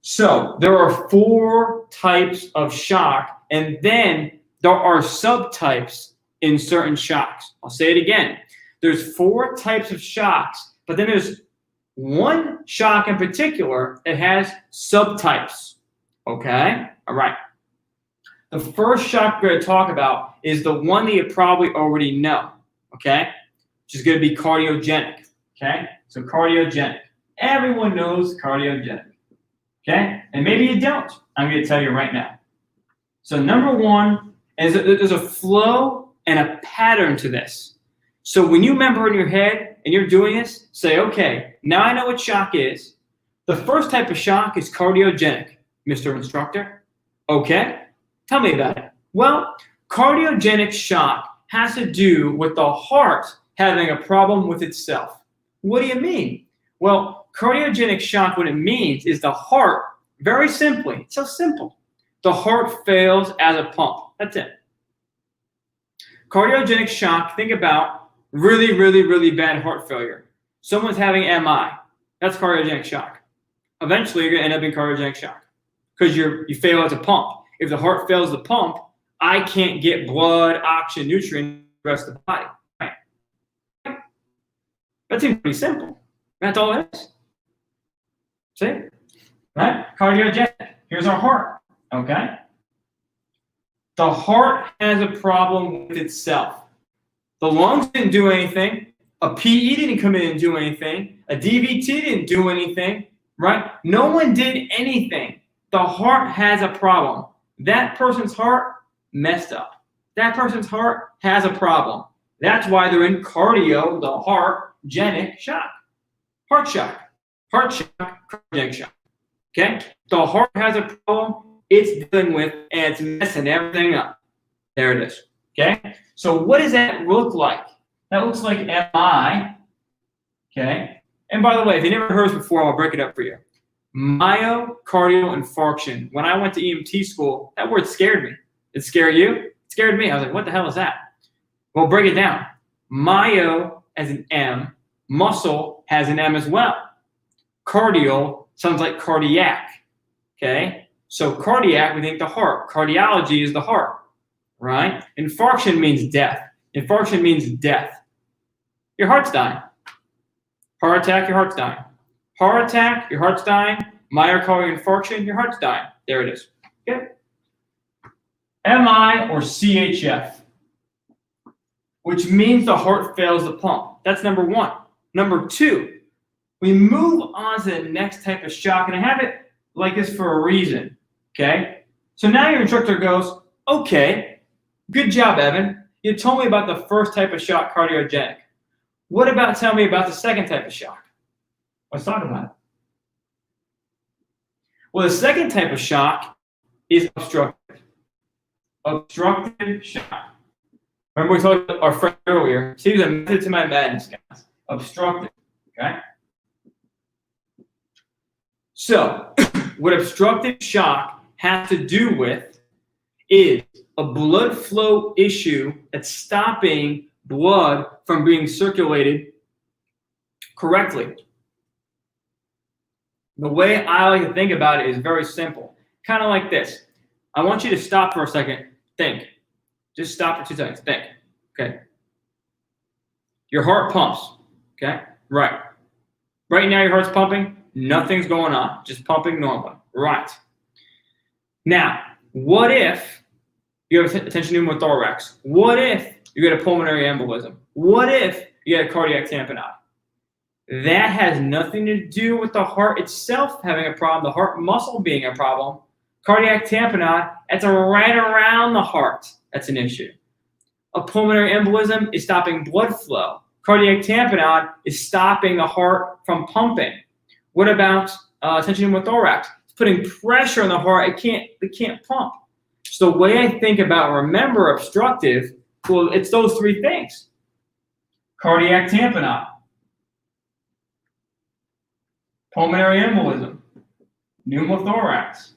So there are 4 types of shock, and then there are subtypes in certain shocks. I'll say it again. There's 4 types of shocks, but then there's one shock in particular that has subtypes. Okay? All right. The first shock we're going to talk about is the one that you probably already know. Okay? Which is going to be cardiogenic. Okay? So cardiogenic. Everyone knows cardiogenic. Okay? And maybe you don't. I'm going to tell you right now. So number 1 is that there's a flow and a pattern to this. So when you remember in your head and you're doing this, say, okay, now I know what shock is. The first type of shock is cardiogenic, Mr. Instructor. Okay, tell me about it. Well, cardiogenic shock has to do with the heart having a problem with itself. What do you mean? Well, cardiogenic shock, what it means is the heart, very simply, it's so simple. The heart fails as a pump. That's it. Cardiogenic shock, think about really, really, really bad heart failure. Someone's having MI. That's cardiogenic shock. Eventually, you're going to end up in cardiogenic shock because you fail as a pump. If the heart fails the pump, I can't get blood, oxygen, nutrients to the rest of the body. Right? That seems pretty simple. That's all it is. See? Right? Cardiogenic. Here's our heart. Okay? The heart has a problem with itself. The lungs didn't do anything. A PE didn't come in and do anything. A DVT didn't do anything, right? No one did anything. The heart has a problem. That person's heart messed up. That person's heart has a problem. That's why they're in cardio, the heart-genic shock. Heart shock. Heart shock, cardiogenic shock. Okay? The heart has a problem it's dealing with, and it's messing everything up. There it is. Okay? So what does that look like? That looks like MI. Okay? And by the way, if you never heard this before, I'll break it up for you. Myocardial infarction. When I went to EMT school, that word scared me. It scared you? It scared me. I was like, what the hell is that? Well, break it down. Myo as an M, muscle has an M as well. Cardial sounds like cardiac. Okay? So cardiac, we think the heart. Cardiology is the heart. Right? Infarction means death. Infarction means death. Your heart's dying. Heart attack, your heart's dying. Heart attack, your heart's dying. Myocardial infarction, your heart's dying. There it is. Okay? MI or CHF, which means the heart fails to pump. That's number one. Number two, we move on to the next type of shock, and I have it like this for a reason. Okay? So now your instructor goes, okay, good job, Evan. You told me about the first type of shock, cardiogenic. What about tell me about the second type of shock? Let's talk about it. Well, the second type of shock is obstructive. Obstructive shock. Remember we talked about our friend earlier. See the method to my madness, guys. Obstructive, okay? So, what obstructive shock has to do with is a blood flow issue that's stopping blood from being circulated correctly. The way I like to think about it is very simple. Kind of like this. I want you to stop for a second. Think. Just stop for 2 seconds. Think. Okay. Your heart pumps. Okay? Right. Right now your heart's pumping. Nothing's going on. Just pumping normally. Right. Now, what if you have a tension pneumothorax? What if you get a pulmonary embolism? What if you get a cardiac tamponade? That has nothing to do with the heart itself having a problem, the heart muscle being a problem. Cardiac tamponade, that's right around the heart. That's an issue. A pulmonary embolism is stopping blood flow. Cardiac tamponade is stopping the heart from pumping. What about tension pneumothorax? It's putting pressure on the heart. It can't pump. So the way I think about remember obstructive, well, it's those three things. Cardiac tamponade, pulmonary embolism, pneumothorax.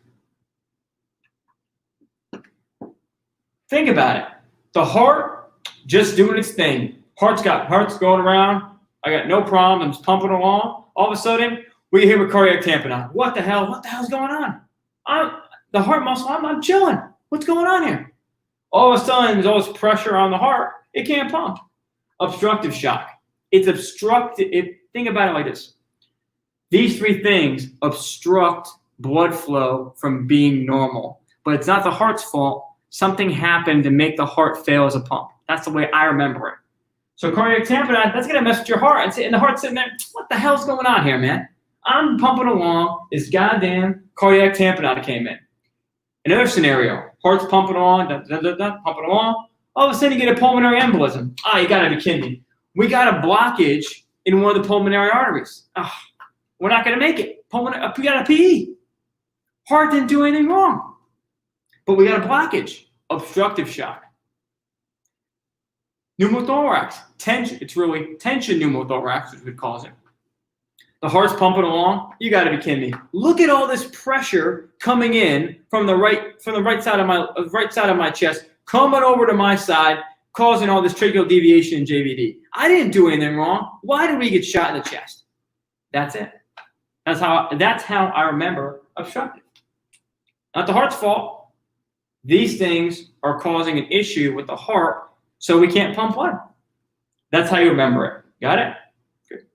Think about it. The heart just doing its thing. Heart's going around. I got no problem. I'm just pumping along. All of a sudden, we hear with cardiac tamponade. What the hell? What the hell's going on? The heart muscle. I'm chilling. What's going on here? All of a sudden, there's all this pressure on the heart. It can't pump. Obstructive shock. It's obstructive. Think about it like this. These three things obstruct blood flow from being normal. But it's not the heart's fault. Something happened to make the heart fail as a pump. That's the way I remember it. So cardiac tamponade, that's going to mess with your heart. And the heart's sitting there, what the hell's going on here, man? I'm pumping along. This goddamn cardiac tamponade came in. Another scenario, heart's pumping along, pumping along. All of a sudden, you get a pulmonary embolism. You got to be kidding me. We got a blockage in one of the pulmonary arteries. We're not going to make it. We got a PE. Heart didn't do anything wrong. But we got a blockage. Obstructive shock. Pneumothorax. Tension. It's really tension pneumothorax, which we call it. The heart's pumping along. You got to be kidding me. Look at all this pressure coming in from the right side of my chest, coming over to my side, causing all this tracheal deviation in JVD. I didn't do anything wrong. Why did we get shot in the chest? That's it. That's how I remember obstructive. Not the heart's fault. These things are causing an issue with the heart, so we can't pump blood. That's how you remember it. Got it? Good.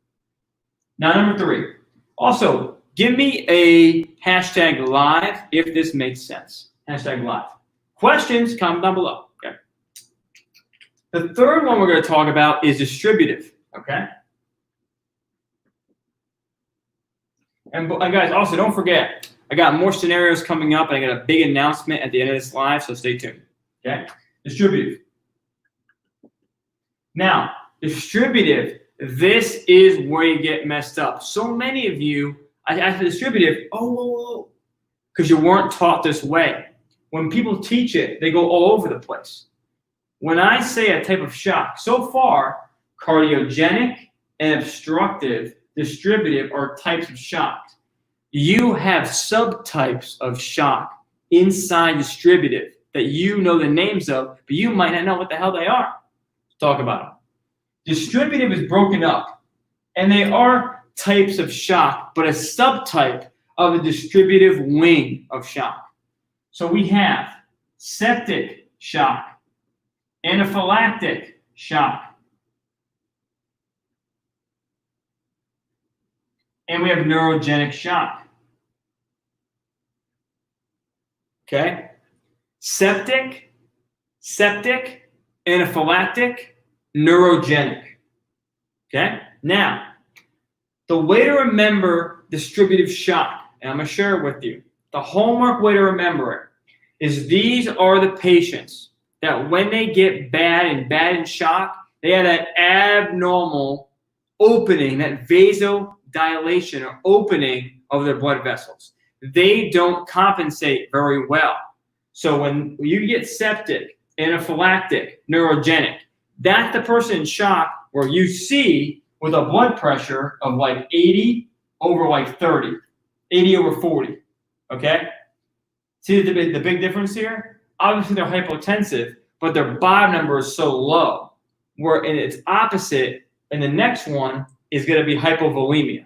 Now, number 3. Also, give me a hashtag live if this makes sense. Hashtag live. Questions, comment down below. Okay. The third one we're going to talk about is distributive. Okay. And guys, also don't forget, I got more scenarios coming up, and I got a big announcement at the end of this live, so stay tuned. Okay? Distributive. Now, distributive, this is where you get messed up. So many of you, I ask for distributive, oh, because you weren't taught this way. When people teach it, they go all over the place. When I say a type of shock, so far, cardiogenic and obstructive, distributive are types of shocks. You have subtypes of shock inside distributive that you know the names of, but you might not know what the hell they are. Let's talk about them. Distributive is broken up, and they are types of shock, but a subtype of a distributive wing of shock. So we have septic shock, anaphylactic shock, and we have neurogenic shock. Okay? Septic, anaphylactic, neurogenic. Okay? Now, the way to remember distributive shock, and I'm going to share it with you. The hallmark way to remember it is these are the patients that when they get bad in shock, they have that abnormal opening, that vasodilation or opening of their blood vessels. They don't compensate very well. So when you get septic, anaphylactic, neurogenic, that's the person in shock where you see with a blood pressure of like 80 over like 30, 80 over 40, okay? See the big difference here? Obviously they're hypotensive, but their bottom number is so low, where in its opposite, and the next one is going to be hypovolemia.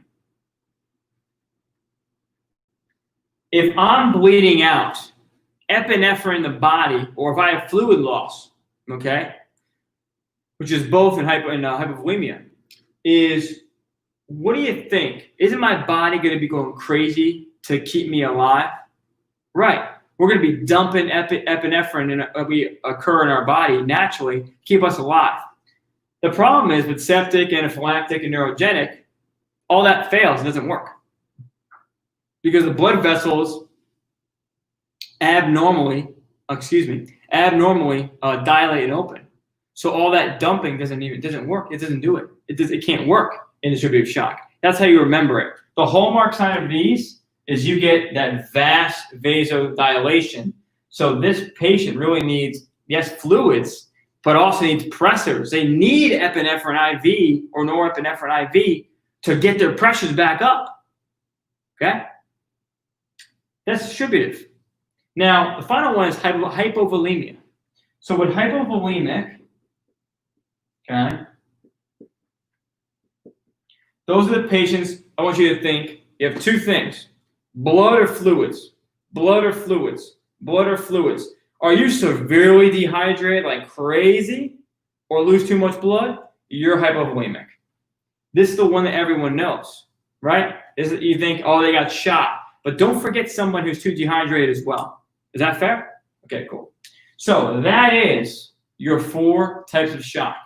If I'm bleeding out, epinephrine in the body, or if I have fluid loss, okay, which is both in hypovolemia, is what do you think? Isn't my body going to be going crazy to keep me alive? Right. We're going to be dumping epinephrine we occur in our body naturally to keep us alive. The problem is with septic, anaphylactic, and neurogenic, all that fails. It doesn't work. Because the blood vessels abnormally dilate and open. So all that dumping doesn't work. It doesn't do it. It can't work in distributive shock. That's how you remember it. The hallmark sign of these is you get that vast vasodilation. So this patient really needs, yes, fluids, but also needs pressors. They need epinephrine IV or norepinephrine IV to get their pressures back up. Okay? That's distributive. Now, the final one is hypovolemia. So with hypovolemic, okay, those are the patients I want you to think. You have two things: blood or fluids, blood or fluids, blood or fluids. Are you severely dehydrated like crazy or lose too much blood? You're hypovolemic. This is the one that everyone knows, right? You think, oh, they got shot. But don't forget someone who's too dehydrated as well. Is that fair? Okay, cool. So that is your 4 types of shock.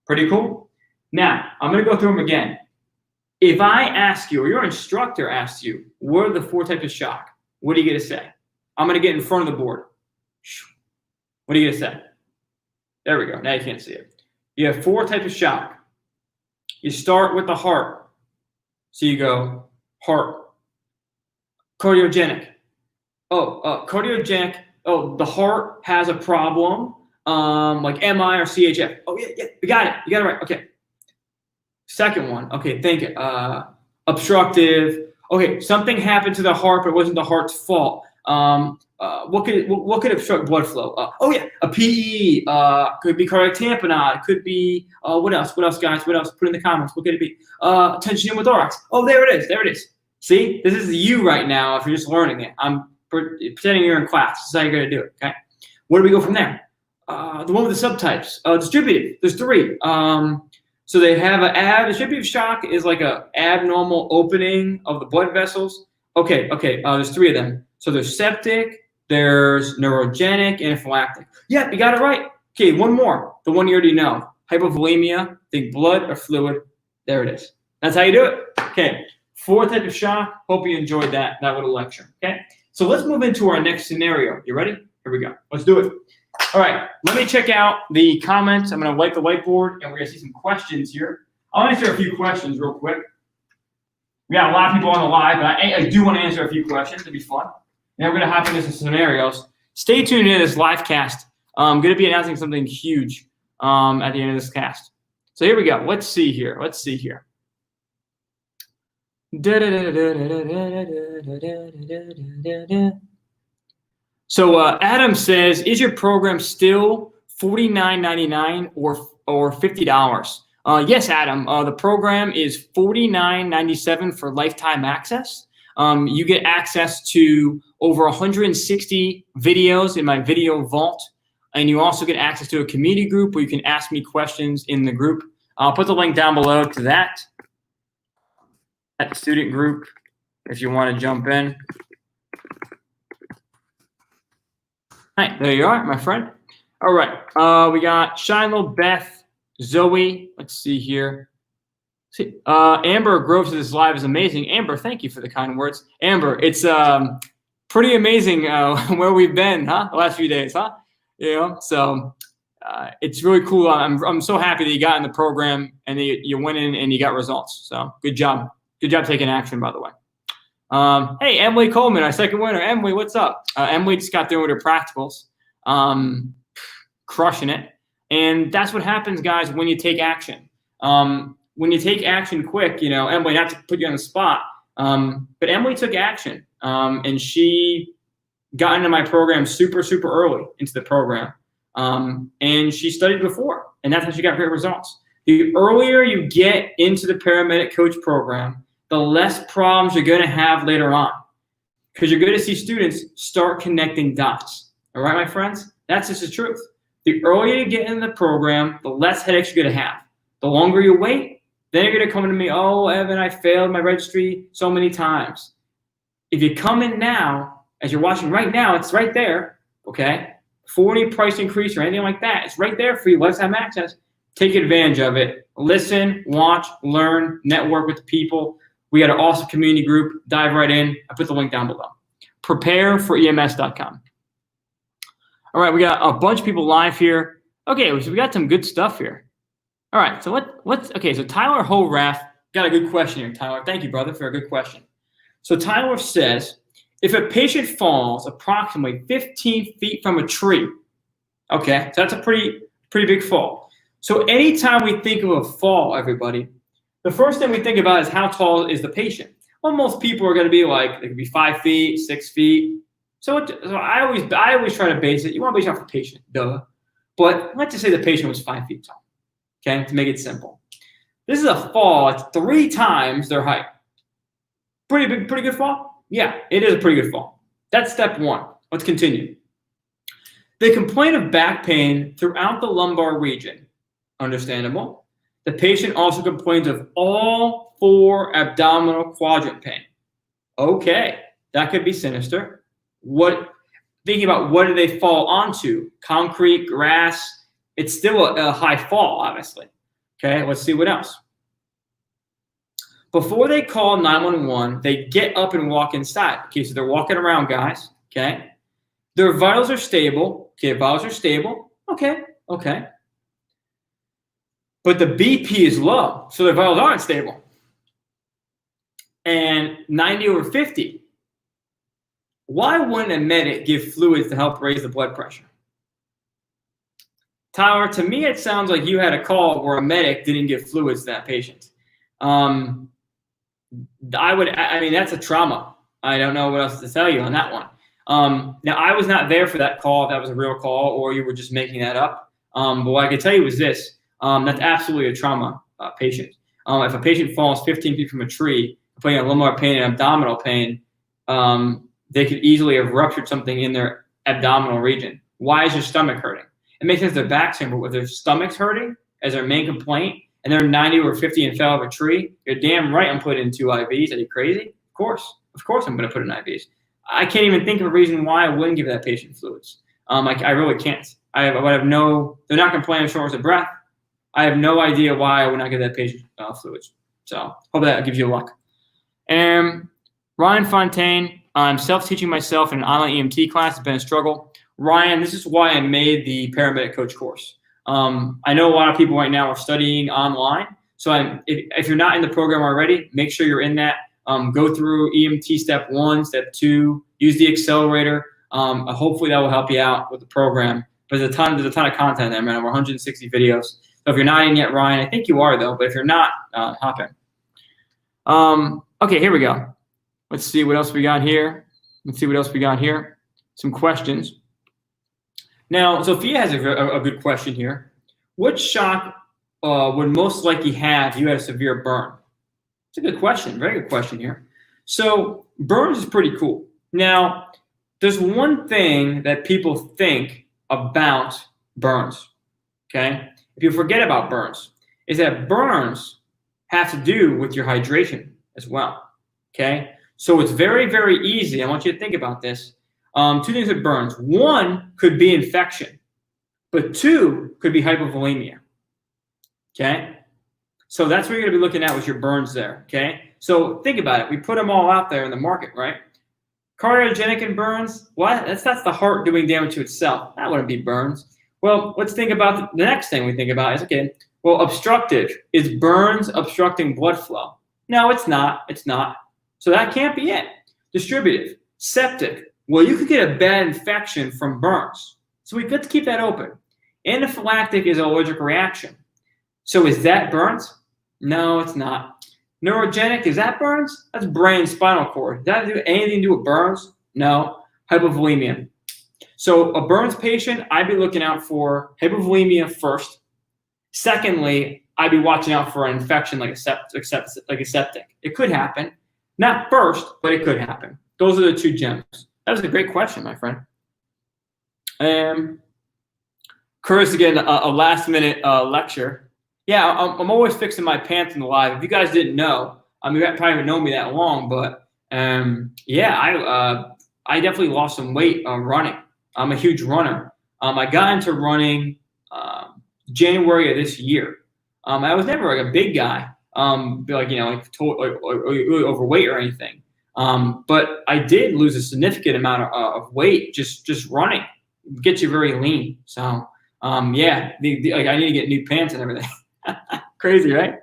Pretty cool? Now, I'm going to go through them again. If I ask you, or your instructor asks you, what are the 4 types of shock? What are you going to say? I'm going to get in front of the board. What are you going to say? There we go. Now you can't see it. You have 4 types of shock. You start with the heart. So you go heart. Cardiogenic. Cardiogenic. Oh, the heart has a problem, like MI or CHF. Oh, yeah, you got it. You got it right. Okay. Second one. Okay, think it. Obstructive. Okay, something happened to the heart, but it wasn't the heart's fault. What could obstruct blood flow? A PE. Could be cardiac tamponade. Could be what else? What else, guys? What else? Put in the comments. What could it be? Tension pneumothorax. Oh, there it is. There it is. See, this is you right now. If you're just learning it, I'm pretending you're in class. This is how you're going to do it. Okay. Where do we go from there? The one with the subtypes. Distributive. There's 3. So they have distributive shock is like a abnormal opening of the blood vessels. Okay. There's 3 of them. So there's septic, there's neurogenic, anaphylactic. Yeah, you got it right. Okay, one more. The one you already know. Hypovolemia, think blood or fluid. There it is. That's how you do it. Okay, 4 types of shock. Hope you enjoyed that little lecture. Okay, so let's move into our next scenario. You ready? Here we go. Let's do it. All right, let me check out the comments. I'm going to wipe the whiteboard, and we're going to see some questions here. I'll answer a few questions real quick. We got a lot of people on the live, but I do want to answer a few questions. It'll be fun. And we're going to hop into some scenarios. Stay tuned in this live cast. I'm going to be announcing something huge at the end of this cast. So here we go. Let's see here. So Adam says, is your program still $49.99 or $50? Yes, Adam. The program is $49.97 for lifetime access. You get access to over 160 videos in my video vault, and you also get access to a community group where you can ask me questions in the group. I'll put the link down below to that at the student group if you want to jump in. Hi, there you are, my friend. All right, we got Shiloh, Beth, Zoe. Let's see here. Amber Groves says this live is amazing. Amber, thank you for the kind words. Amber, it's pretty amazing where we've been, the last few days, So it's really cool. I'm so happy that you got in the program and you went in and you got results. So good job. Good job taking action, by the way. Hey, Emily Coleman, our second winner. Emily, what's up? Emily just got through with her practicals, crushing it. And that's what happens, guys, when you take action. When you take action quick, Emily, not to put you on the spot, but Emily took action, and she got into my program super, super early into the program, and she studied before, and that's how she got great results. The earlier you get into the paramedic coach program, the less problems you're going to have later on, because you're going to see students start connecting dots. All right, my friends? That's just the truth. The earlier you get into the program, the less headaches you're going to have. The longer you wait, then you're going to come to me, oh, Evan, I failed my registry so many times. If you come in now, as you're watching right now, it's right there, okay? Before any price increase or anything like that, it's right there for you, lifetime access. Take advantage of it. Listen, watch, learn, network with the people. We got an awesome community group. Dive right in. I put the link down below. Prepareforems.com. All right, we got a bunch of people live here. Okay, so we got some good stuff here. All right, so okay, so Tyler Horath got a good question here, Tyler. Thank you, brother, for a good question. So Tyler says, if a patient falls approximately 15 feet from a tree, okay, so that's a pretty big fall. So anytime we think of a fall, everybody, the first thing we think about is how tall is the patient. Well, most people are going to be they could be 5 feet, 6 feet. So I always try to base it. You want to base it off the patient, duh. But let's just say the patient was 5 feet tall. Okay, to make it simple. This is a fall. It's 3 times their height. Pretty good fall? Yeah, it is a pretty good fall. That's step 1. Let's continue. They complain of back pain throughout the lumbar region. Understandable. The patient also complains of all 4 abdominal quadrant pain. Okay, that could be sinister. Thinking about what do they fall onto? Concrete, grass. It's still a high fall, obviously. Okay, let's see what else. Before they call 911, they get up and walk inside. Okay, so they're walking around, guys. Okay. Their vitals are stable. Okay, vitals are stable. Okay. But the BP is low, so their vitals aren't stable. And 90 over 50. Why wouldn't a medic give fluids to help raise the blood pressure? Tyler, to me, it sounds like you had a call where a medic didn't give fluids to that patient. I mean, that's a trauma. I don't know what else to tell you on that one. Now, I was not there for that call, if that was a real call, or you were just making that up. But what I can tell you is this. That's absolutely a trauma patient. If a patient falls 15 feet from a tree, complaining of lumbar pain and abdominal pain, they could easily have ruptured something in their abdominal region. Why is your stomach hurting? It makes sense their back's hurting, but if their stomach's hurting as their main complaint, and they're 90 over 50 and fell off a tree, you're damn right I'm putting 2 IVs. Are you crazy? Of course I'm going to put in IVs. I can't even think of a reason why I wouldn't give that patient fluids. I really can't. They're not complaining of shortness of breath. I have no idea why I would not give that patient fluids. So hope that gives you luck. Ryan Fontaine, I'm self-teaching myself in an online EMT class. It's been a struggle. Ryan, this is why I made the paramedic coach course. I know a lot of people right now are studying online. So if you're not in the program already, make sure you're in that. Go through EMT step 1, step 2, use the accelerator. Hopefully that will help you out with the program. But there's a ton of content there, man. Over 160 videos. So if you're not in yet, Ryan, I think you are though. But if you're not, hop in. Okay, here we go. Let's see what else we got here. Some questions. Now, Sophia has a good question here. What shock would most likely have you had a severe burn? It's a good question. Very good question here. So burns is pretty cool. Now, there's one thing that people think about burns, okay? If you forget about burns, is that burns have to do with your hydration as well, okay? So it's very, very easy. I want you to think about this. 2 things with burns. 1 could be infection, but 2 could be hypovolemia, okay? So that's what you're going to be looking at with your burns there, okay? So think about it. We put them all out there in the market, right? Cardiogenic and burns, what? That's the heart doing damage to itself. That wouldn't be burns. Well, let's think about the next thing we think about is, okay, well, obstructive. Is burns obstructing blood flow? No, it's not. It's not. So that can't be it. Distributive. Septic. Well, you could get a bad infection from burns. So we've got to keep that open. Anaphylactic is an allergic reaction. So is that burns? No, it's not. Neurogenic, is that burns? That's brain, spinal cord. Does that have anything to do with burns? No. Hypovolemia. So a burns patient, I'd be looking out for hypovolemia first. Secondly, I'd be watching out for an infection like a septic. It could happen. Not first, but it could happen. Those are the 2 gems. That was a great question, my friend. Curtis, again, a last-minute lecture. Yeah, I'm always fixing my pants in the live. If you guys didn't know, you probably haven't known me that long, but yeah, I definitely lost some weight running. I'm a huge runner. I got into running January of this year. I was never like a big guy, really overweight or anything. But I did lose a significant amount of weight just running. It gets you very lean. So yeah, I need to get new pants and everything. Crazy, right?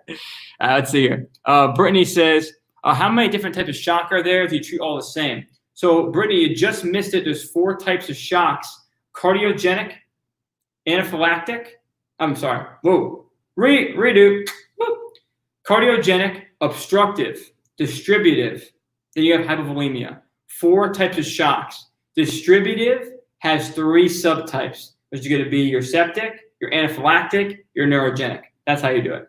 Let's see here. Brittany says, how many different types of shock are there? Do you treat all the same? So Brittany, you just missed it. There's 4 types of shocks: cardiogenic, anaphylactic. I'm sorry. Whoa. Redo. Woo. Cardiogenic, obstructive, distributive. Then you have hypovolemia. 4 types of shocks. Distributive has 3 subtypes, which is going to be your septic, your anaphylactic, your neurogenic. That's how you do it.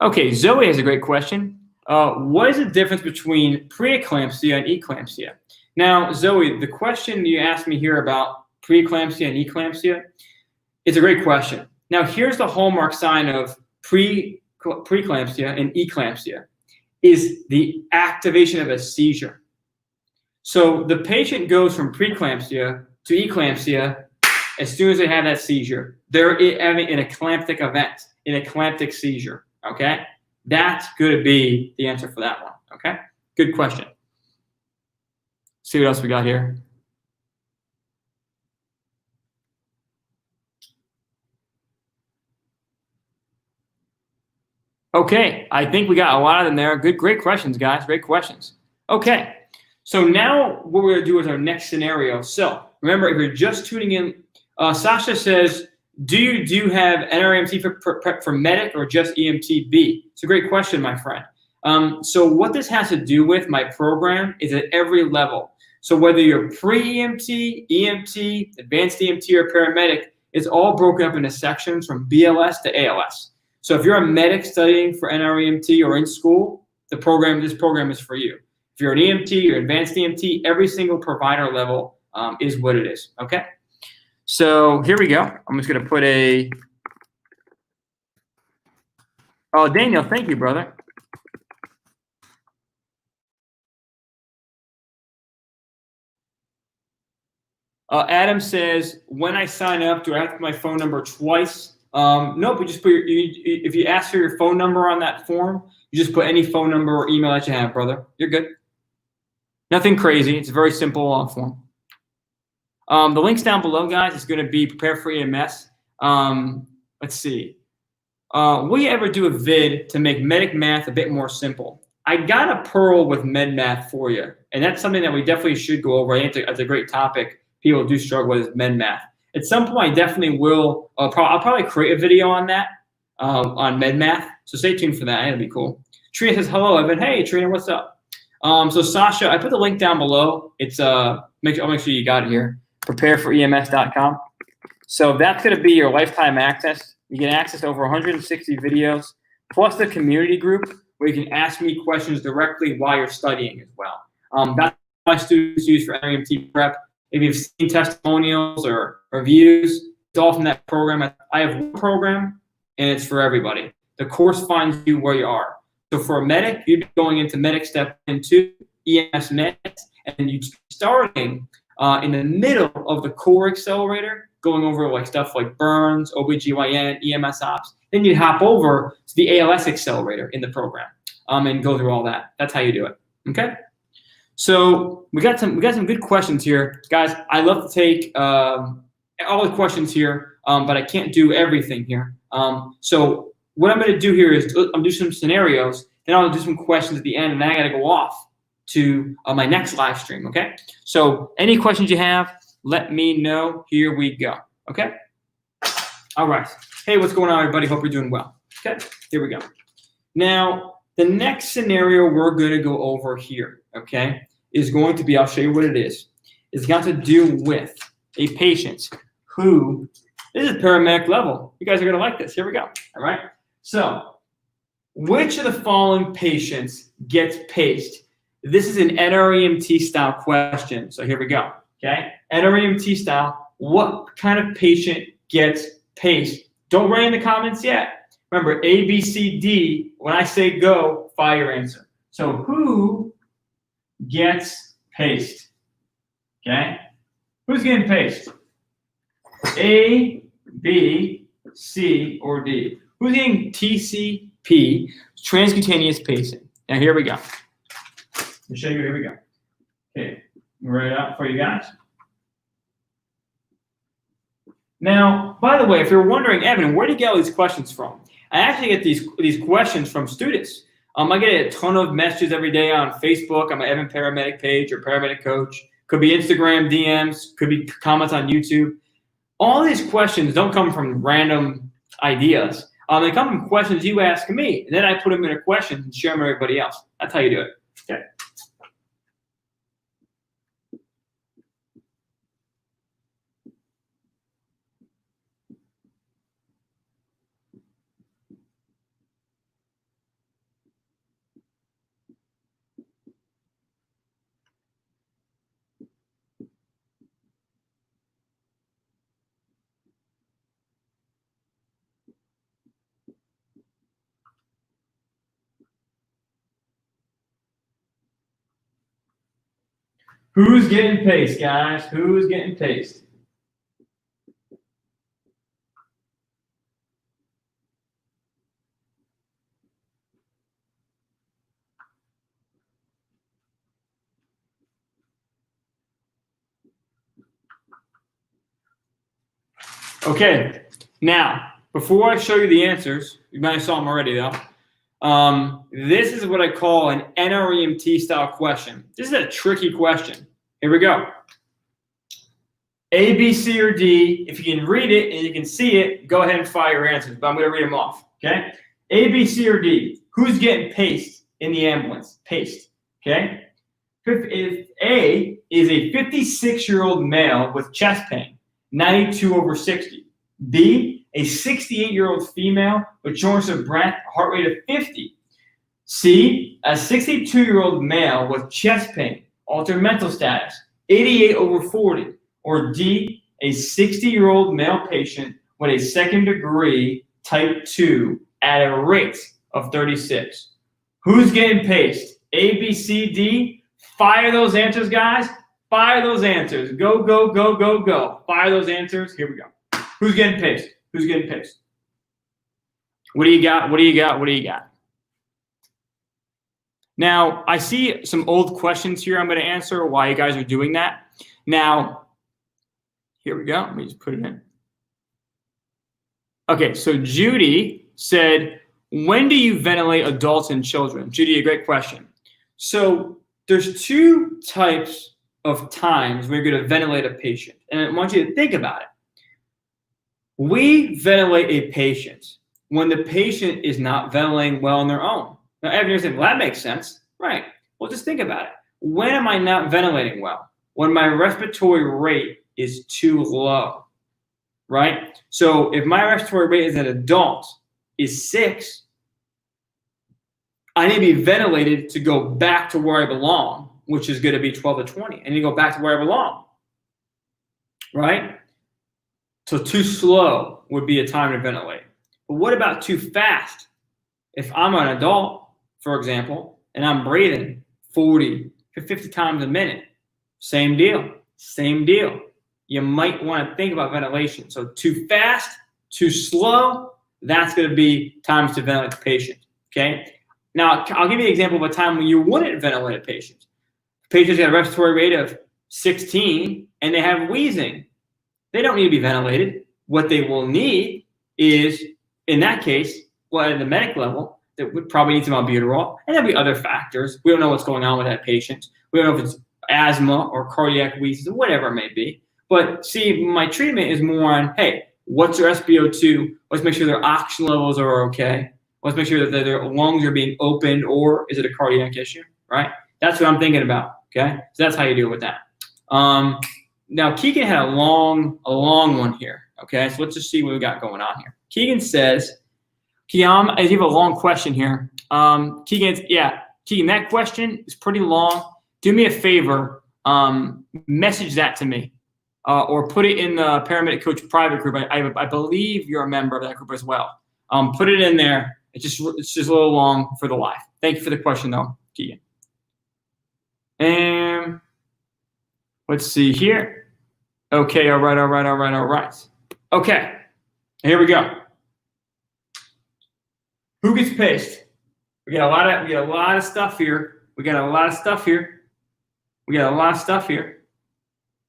Okay, Zoe has a great question. What is the difference between preeclampsia and eclampsia? Now, Zoe, the question you asked me here about preeclampsia and eclampsia is a great question. Now, here's the hallmark sign of preeclampsia and eclampsia is the activation of a seizure. So the patient goes from preeclampsia to eclampsia as soon as they have that seizure. They're having an eclamptic event, an eclamptic seizure, okay? That's going to be the answer for that one, okay? Good question. See what else we got here. Okay, I think we got a lot of them there. Great questions, guys. Great questions. Okay, so now what we're going to do is our next scenario. So remember, if you're just tuning in, Sasha says, do you have NREMT for medic or just EMTB? It's a great question, my friend. So what this has to do with my program is at every level. So whether you're pre-EMT, EMT, advanced EMT, or paramedic, it's all broken up into sections from BLS to ALS. So if you're a medic studying for NREMT or in school, this program is for you. If you're an EMT or advanced EMT, every single provider level is what it is, okay? So here we go. I'm just going to put oh, Daniel, thank you, brother. Adam says, when I sign up, do I have to put my phone number twice? Nope, you just put if you ask for your phone number on that form, you just put any phone number or email that you have, brother. You're good. Nothing crazy. It's a very simple form. The links down below, guys, is going to be Prepare for EMS. Let's see. Will you ever do a vid to make medic math a bit more simple? I got a pearl with med math for you, and that's something that we definitely should go over. I think that's a great topic. People do struggle with med math. At some point, I definitely will. I'll probably create a video on that, on med math. So stay tuned for that. It'll be cool. Trina says, hello, Evan. Hey, Trina, what's up? So Sasha, I put the link down below. It's I'll make sure you got it here. Prepareforems.com. So that's going to be your lifetime access. You can access over 160 videos, plus the community group where you can ask me questions directly while you're studying as well. That's what my students use for NREMT prep. If you've seen testimonials or reviews, it's all from that program. I have one program, and it's for everybody. The course finds you where you are. So for a medic, you'd be going into medic step 1 and 2, EMS meds, and you'd be starting in the middle of the core accelerator, going over like stuff like burns, OBGYN, EMS ops. Then you'd hop over to the ALS accelerator in the program and go through all that. That's how you do it. Okay. So we got some good questions here, guys. I love to take all the questions here, but I can't do everything here. So what I'm going to do here is I'm do some scenarios, then I'll do some questions at the end, and then I got to go off to my next live stream. Okay. So any questions you have, let me know. Here we go. Okay. All right. Hey, what's going on, everybody? Hope you're doing well. Okay. Here we go. Now, the next scenario we're going to go over here, okay, is going to be, I'll show you what it is. It's got to do with a patient who, this is paramedic level. You guys are going to like this. Here we go. All right. So, which of the following patients gets paced? This is an NREMT style question. So here we go. Okay. NREMT style. What kind of patient gets paced? Don't write in the comments yet. Remember, A, B, C, D. When I say go, fire your answer. So who gets paced? Okay. Who's getting paced? A, B, C, or D? Who's getting TCP, transcutaneous pacing? Now here we go. Let me show you. Here we go. Okay, write it out for you guys. Now, by the way, if you're wondering, Evan, where do you get all these questions from? I actually get these questions from students. I get a ton of messages every day on Facebook, on my Evan Paramedic page or Paramedic Coach. Could be Instagram DMs, could be comments on YouTube. All these questions don't come from random ideas. They come from questions you ask me, and then I put them in a question and share them with everybody else. That's how you do it. Okay. Who's getting paced, guys? Who's getting paced? Okay, now, before I show you the answers, you might have saw them already though. This is what I call an NREMT style question. This is a tricky question. Here we go. A, B, C, or D. If you can read it and you can see it, go ahead and fire your answers, but I'm going to read them off, okay? A, B, C, or D. Who's getting paced in the ambulance? Paced, okay? If A is a 56-year-old male with chest pain, 92/60. B, a 68-year-old female with shortness of breath, heart rate of 50. C, a 62-year-old male with chest pain, altered mental status, 88/40. Or D, a 60-year-old male patient with a second-degree type 2 at a rate of 36. Who's getting paced? A, B, C, D? Fire those answers, guys. Fire those answers. Go, go, go, go, go. Fire those answers. Here we go. Who's getting paced? Who's getting paced? What do you got? What do you got? What do you got? Now, I see some old questions here I'm going to answer while you guys are doing that. Now, Here we go. Let me just put it in. Okay, so Judy said, when do you ventilate adults and children? Judy, a great question. So there's two types of times when you're going to ventilate a patient. And I want you to think about it. We ventilate a patient when the patient is not ventilating well on their own. Now, Evan, you're saying, well, that makes sense. Right. Well, just think about it. When am I not ventilating well? When my respiratory rate is too low, right? So if my respiratory rate as an adult is 6, I need to be ventilated to go back to where I belong, which is going to be 12 to 20. I need to go back to where I belong, right? So too slow would be a time to ventilate. But what about too fast? If I'm an adult, for example, and I'm breathing 40 to 50 times a minute, same deal, same deal. You might want to think about ventilation. So too fast, too slow, that's going to be times to ventilate the patient, okay? Now, I'll give you an example of a time when you wouldn't ventilate a patient. The patient's got a respiratory rate of 16 and they have wheezing. They don't need to be ventilated. What they will need is, in that case, well, at the medical level, they would probably need some albuterol, and there'll be other factors. We don't know what's going on with that patient. We don't know if it's asthma or cardiac wheezing or whatever it may be. But see, my treatment is more on, hey, what's their SpO2? Let's make sure their oxygen levels are okay. Let's make sure that their lungs are being opened, or is it a cardiac issue, right? That's what I'm thinking about, okay? So that's how you deal with that. Now, Keegan had a long one here, okay? So let's just see what we got going on here. Keegan says, Keegan, I have a long question here. Keegan, that question is pretty long. Do me a favor, message that to me, or put it in the Paramedic Coach private group. I believe you're a member of that group as well. Put it in there. It's just a little long for the live. Thank you for the question, though, Keegan. And let's see here. Okay, all right. Okay, here we go. Who gets paced? We got a lot of stuff here.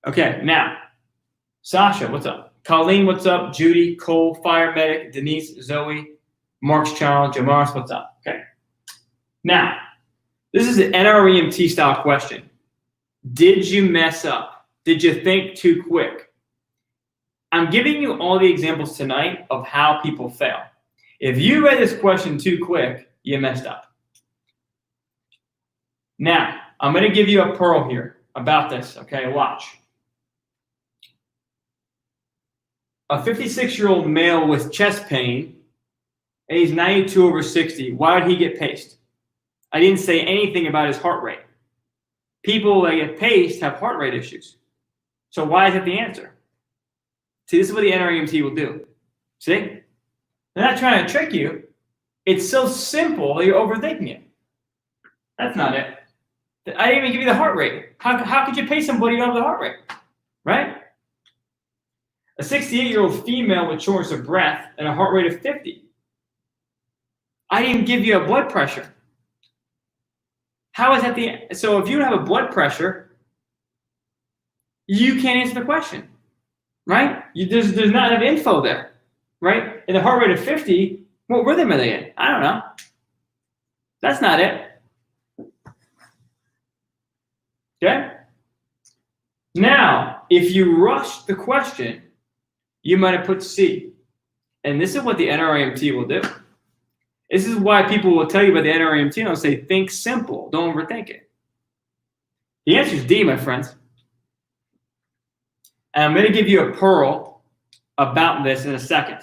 Okay, now, Sasha, what's up? Colleen, what's up? Judy, Cole, Fire Medic, Denise, Zoe, Mark's Child, Jamaris, what's up? Okay. Now, this is an NREMT style question. Did you mess up? Did you think too quick? I'm giving you all the examples tonight of how people fail. If you read this question too quick, you messed up. Now, I'm going to give you a pearl here about this, okay? Watch. A 56-year-old male with chest pain, and he's 92/60. Why did he get paced? I didn't say anything about his heart rate. People that get paced have heart rate issues. So why is that the answer? See, this is what the NREMT will do. See? They're not trying to trick you. It's so simple that you're overthinking it. That's not it. I didn't even give you the heart rate. How could you pay somebody who don't have the heart rate? Right? A 68-year-old female with shortness of breath and a heart rate of 50. I didn't give you a blood pressure. How is that the... So if you don't have a blood pressure, you can't answer the question, right? There's not enough info there, right? And the heart rate of 50, what rhythm are they in? I don't know. That's not it. Okay? Now, if you rush the question, you might have put C. And this is what the NREMT will do. This is why people will tell you about the NREMT and they'll say, think simple, don't overthink it. The answer is D, my friends. And I'm going to give you a pearl about this in a second.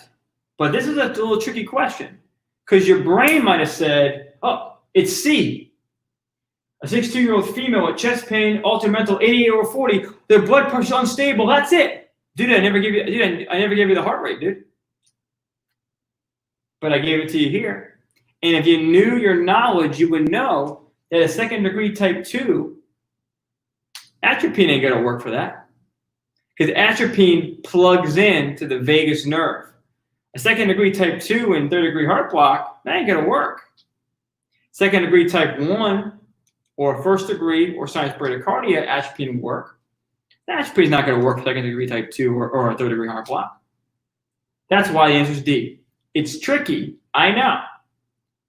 But this is a little tricky question because your brain might have said, oh, it's C. A 62-year-old female with chest pain, altered mental 88/40, their blood pressure is unstable. That's it. Dude, I never gave you the heart rate, dude. But I gave it to you here. And if you knew your knowledge, you would know that a second-degree type 2, atropine ain't going to work for that. Because atropine plugs into the vagus nerve. A second-degree type 2 and third-degree heart block, that ain't going to work. Second-degree type 1 or first-degree or sinus bradycardia, atropine will work. Naturopathy is not going to work for second degree type 2 or a third degree heart block. That's why the answer is D. It's tricky, I know.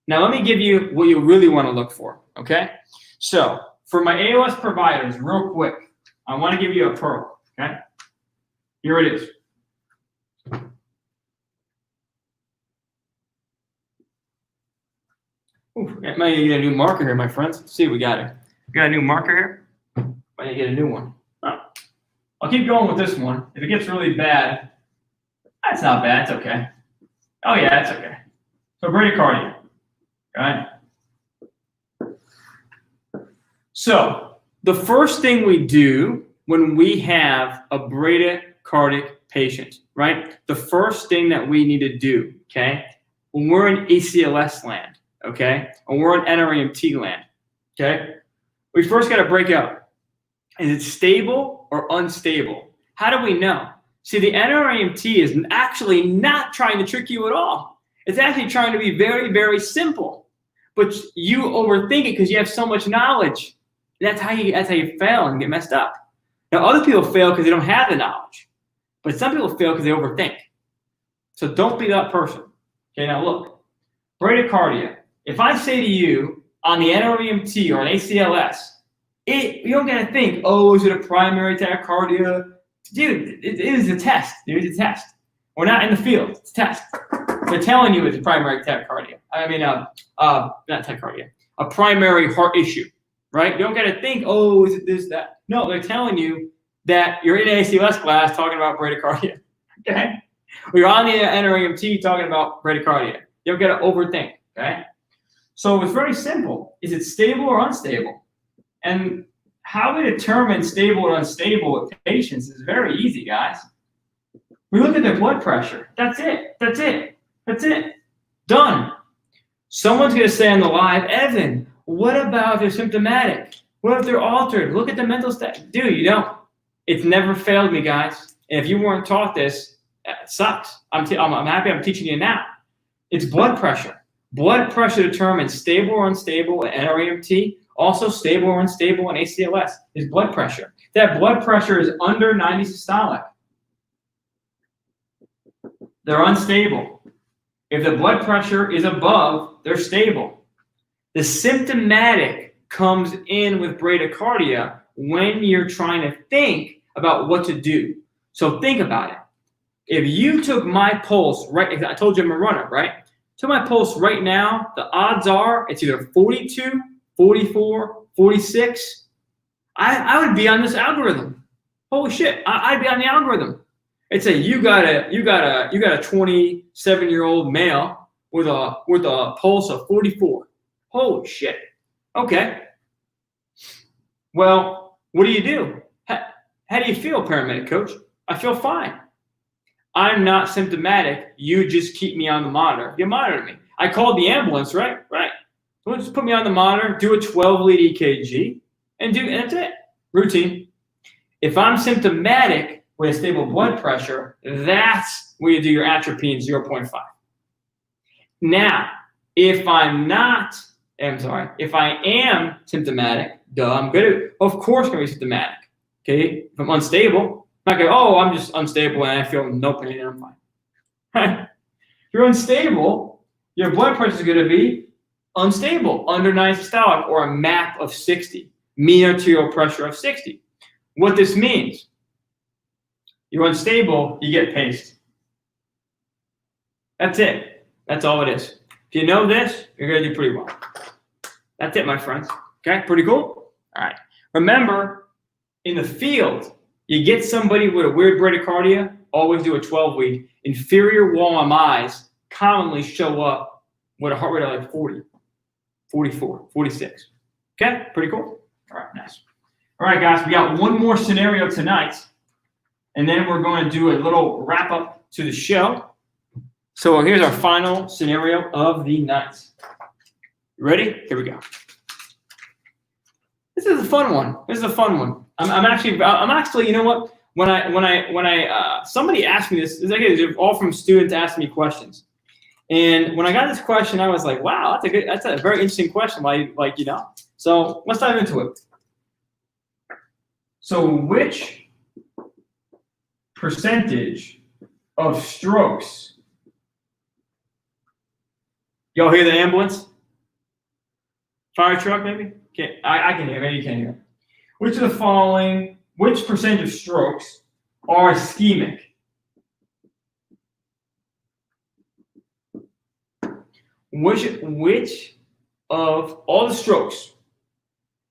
Now let me give you what you really want to look for, okay? So for my ALS providers, real quick, I want to give you a pearl, okay? Here it is. Ooh, I might get a new marker here, my friends. Let's see what we got here. We got a new marker here. Might get a new one. Oh. I'll keep going with this one. If it gets really bad, that's not bad. It's okay. Oh, yeah, it's okay. So bradycardia, right? So the first thing we do when we have a bradycardic patient, right? The first thing that we need to do, okay, when we're in ACLS land, okay, when we're in NREMT land, okay, we first got to break out. Is it stable or unstable? How do we know? See, the NREMT is actually not trying to trick you at all. It's actually trying to be very, very simple. But you overthink it because you have so much knowledge. That's how you fail and get messed up. Now, other people fail because they don't have the knowledge. But some people fail because they overthink. So don't be that person. Okay, now look. Bradycardia. If I say to you on the NREMT or an ACLS, you don't got to think, oh, is it a primary tachycardia? Dude, it is a test. Dude, it's a test. We're not in the field. It's a test. They're telling you it's a primary tachycardia. I mean, not tachycardia. A primary heart issue, right? You don't got to think, oh, is it this, that. No, they're telling you that you're in an ACLS class talking about bradycardia, okay? Or you're on the NREMT talking about bradycardia. You don't got to overthink, okay? So it's very simple. Is it stable or unstable? And how we determine stable or unstable with patients is very easy, guys. We look at their blood pressure. That's it. That's it. That's it. Done. Someone's going to say on the live, Evan, what about if they're symptomatic? What if they're altered? Look at the mental state. Dude, you don't. It's never failed me, guys. And if you weren't taught this, it sucks. I'm happy I'm teaching you now. It's blood pressure. Blood pressure determines stable or unstable at NREMT. Also stable or unstable in ACLS is blood pressure. That blood pressure is under 90 systolic. They're unstable. If the blood pressure is above, they're stable. The symptomatic comes in with bradycardia when you're trying to think about what to do. So think about it. If you took my pulse, right, I told you I'm a runner, right? Took my pulse right now, the odds are it's either 42, 44, 46. I would be on this algorithm. Holy shit, I'd be on the algorithm. It'd say you got a 27-year-old male with a pulse of 44. Holy shit. Okay. Well, what do? How do you feel, paramedic coach? I feel fine. I'm not symptomatic. You just keep me on the monitor. You monitor me. I called the ambulance, right? Right. So just put me on the monitor, do a 12-lead EKG, and that's it. Routine. If I'm symptomatic with a stable blood pressure, that's where you do your atropine 0.5. Now, if I am symptomatic, I'm good. Of course, I'm going to be symptomatic. Okay, if I'm unstable, I'm not going, oh, I'm just unstable and I feel no pain and I'm fine. If you're unstable, your blood pressure is going to be unstable, under 90 systolic, or a MAP of 60, mean arterial pressure of 60. What this means, you're unstable, you get paced. That's it. That's all it is. If you know this, you're going to do pretty well. That's it, my friends. Okay, pretty cool? All right. Remember, in the field, you get somebody with a weird bradycardia, always do a 12-lead. Inferior wall MIs commonly show up with a heart rate of like 40, 44, 46. Okay, pretty cool? All right, nice. All right, guys, we got one more scenario tonight, and then we're going to do a little wrap-up to the show. So here's our final scenario of the night. Ready? Here we go. This is a fun one. I'm actually, you know what? When somebody asked me this, it's all from students asking me questions. And when I got this question, I was like, wow, that's a very interesting question. So let's dive into it. So which percentage of strokes. Y'all hear the ambulance? Fire truck, maybe? I can hear. Maybe you can't hear. Which of the following? Which percentage of strokes are ischemic? Which of all the strokes?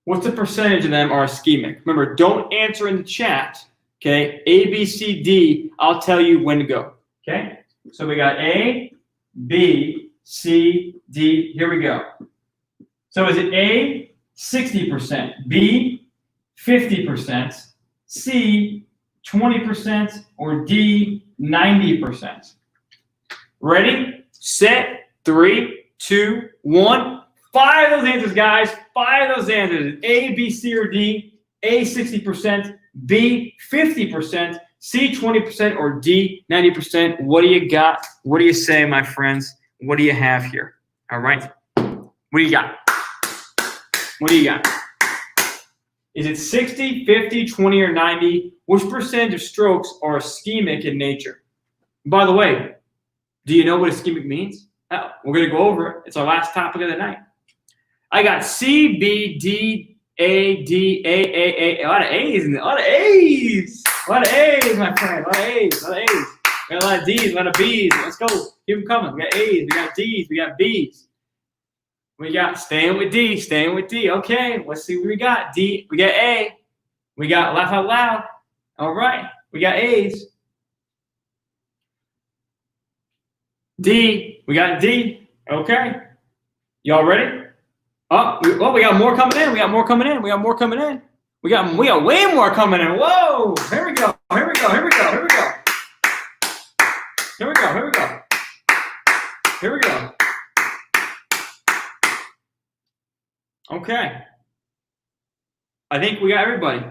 What's the percentage of them are ischemic? Remember, don't answer in the chat. Okay, A, B, C, D. I'll tell you when to go. Okay, so we got A, B, C, D. Here we go. So is it A, 60%, B, 50%, C, 20%, or D, 90%? Ready, set, 3, 2, 1. Fire those answers, guys. Fire those answers. A, B, C, or D. A, 60%, B, 50%, C, 20%, or D, 90%. What do you got? What do you say, my friends? What do you have here? All right. What do you got? What do you got? Is it 60, 50, 20, or 90? Which percentage of strokes are ischemic in nature? By the way, do you know what ischemic means? We're going to go over it. It's our last topic of the night. I got C, B, D, A, D, A. A lot of A's in there. A lot of A's. A lot of A's, my friend. A lot of A's. A lot of A's. We got a lot of D's, a lot of B's. Let's go. Keep them coming. We got A's. We got D's. We got B's. We got staying with D. Staying with D. Okay. Let's see what we got. D. We got A. We got laugh out loud. All right. We got A's. D. We got D. Okay. Y'all ready? We got more coming in. We got more coming in. We got more coming in. We got way more coming in. Whoa! Here we go. Here we go. Here we go. Here we go. Here we go. Here we go. Here we go. Okay. I think we got everybody.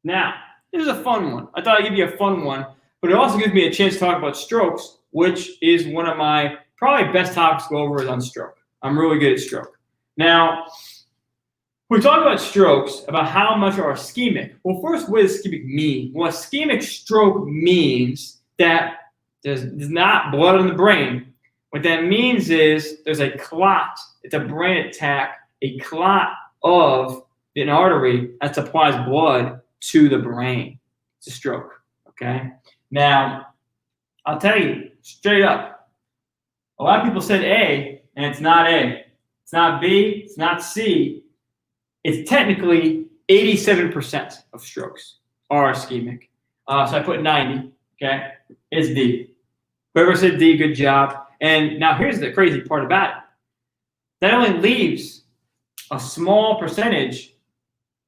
Now, this is a fun one. I thought I'd give you a fun one, but it also gives me a chance to talk about strokes, which is one of my probably best topics to go over is on stroke. I'm really good at stroke. Now, we talk about strokes, about how much are ischemic. Well, first, what does ischemic mean? Well, ischemic stroke means that there's not blood in the brain. What that means is there's a clot. It's a brain attack, a clot of an artery that supplies blood to the brain. It's a stroke, okay? Now, I'll tell you straight up, a lot of people said A, and it's not A. It's not B. It's not C. It's technically 87% of strokes are ischemic. So I put 90, okay? It's D. Whoever said D, good job. And now here's the crazy part about it. That only leaves a small percentage,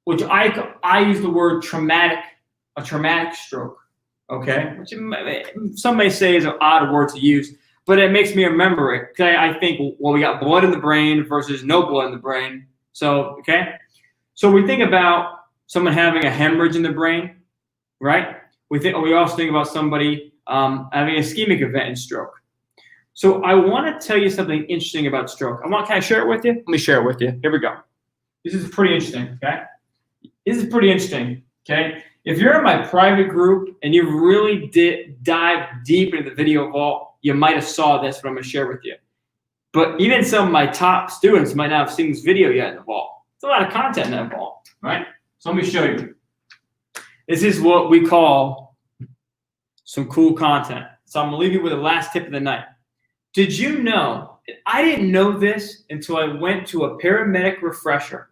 which I use the word traumatic, a traumatic stroke, okay? Which some may say is an odd word to use, but it makes me remember it because I think, well, we got blood in the brain versus no blood in the brain. So, okay? So we think about someone having a hemorrhage in the brain, right? We also think about somebody having an ischemic event in stroke. So I want to tell you something interesting about stroke. Can I share it with you? Let me share it with you. Here we go. This is pretty interesting, okay? This is pretty interesting, okay? If you're in my private group and you really did dive deep into the video vault, you might have saw this, but I'm going to share with you. But even some of my top students might not have seen this video yet in the vault. It's a lot of content in that vault, right? So let me show you. This is what we call some cool content. So I'm going to leave you with the last tip of the night. Did you know, I didn't know this until I went to a paramedic refresher.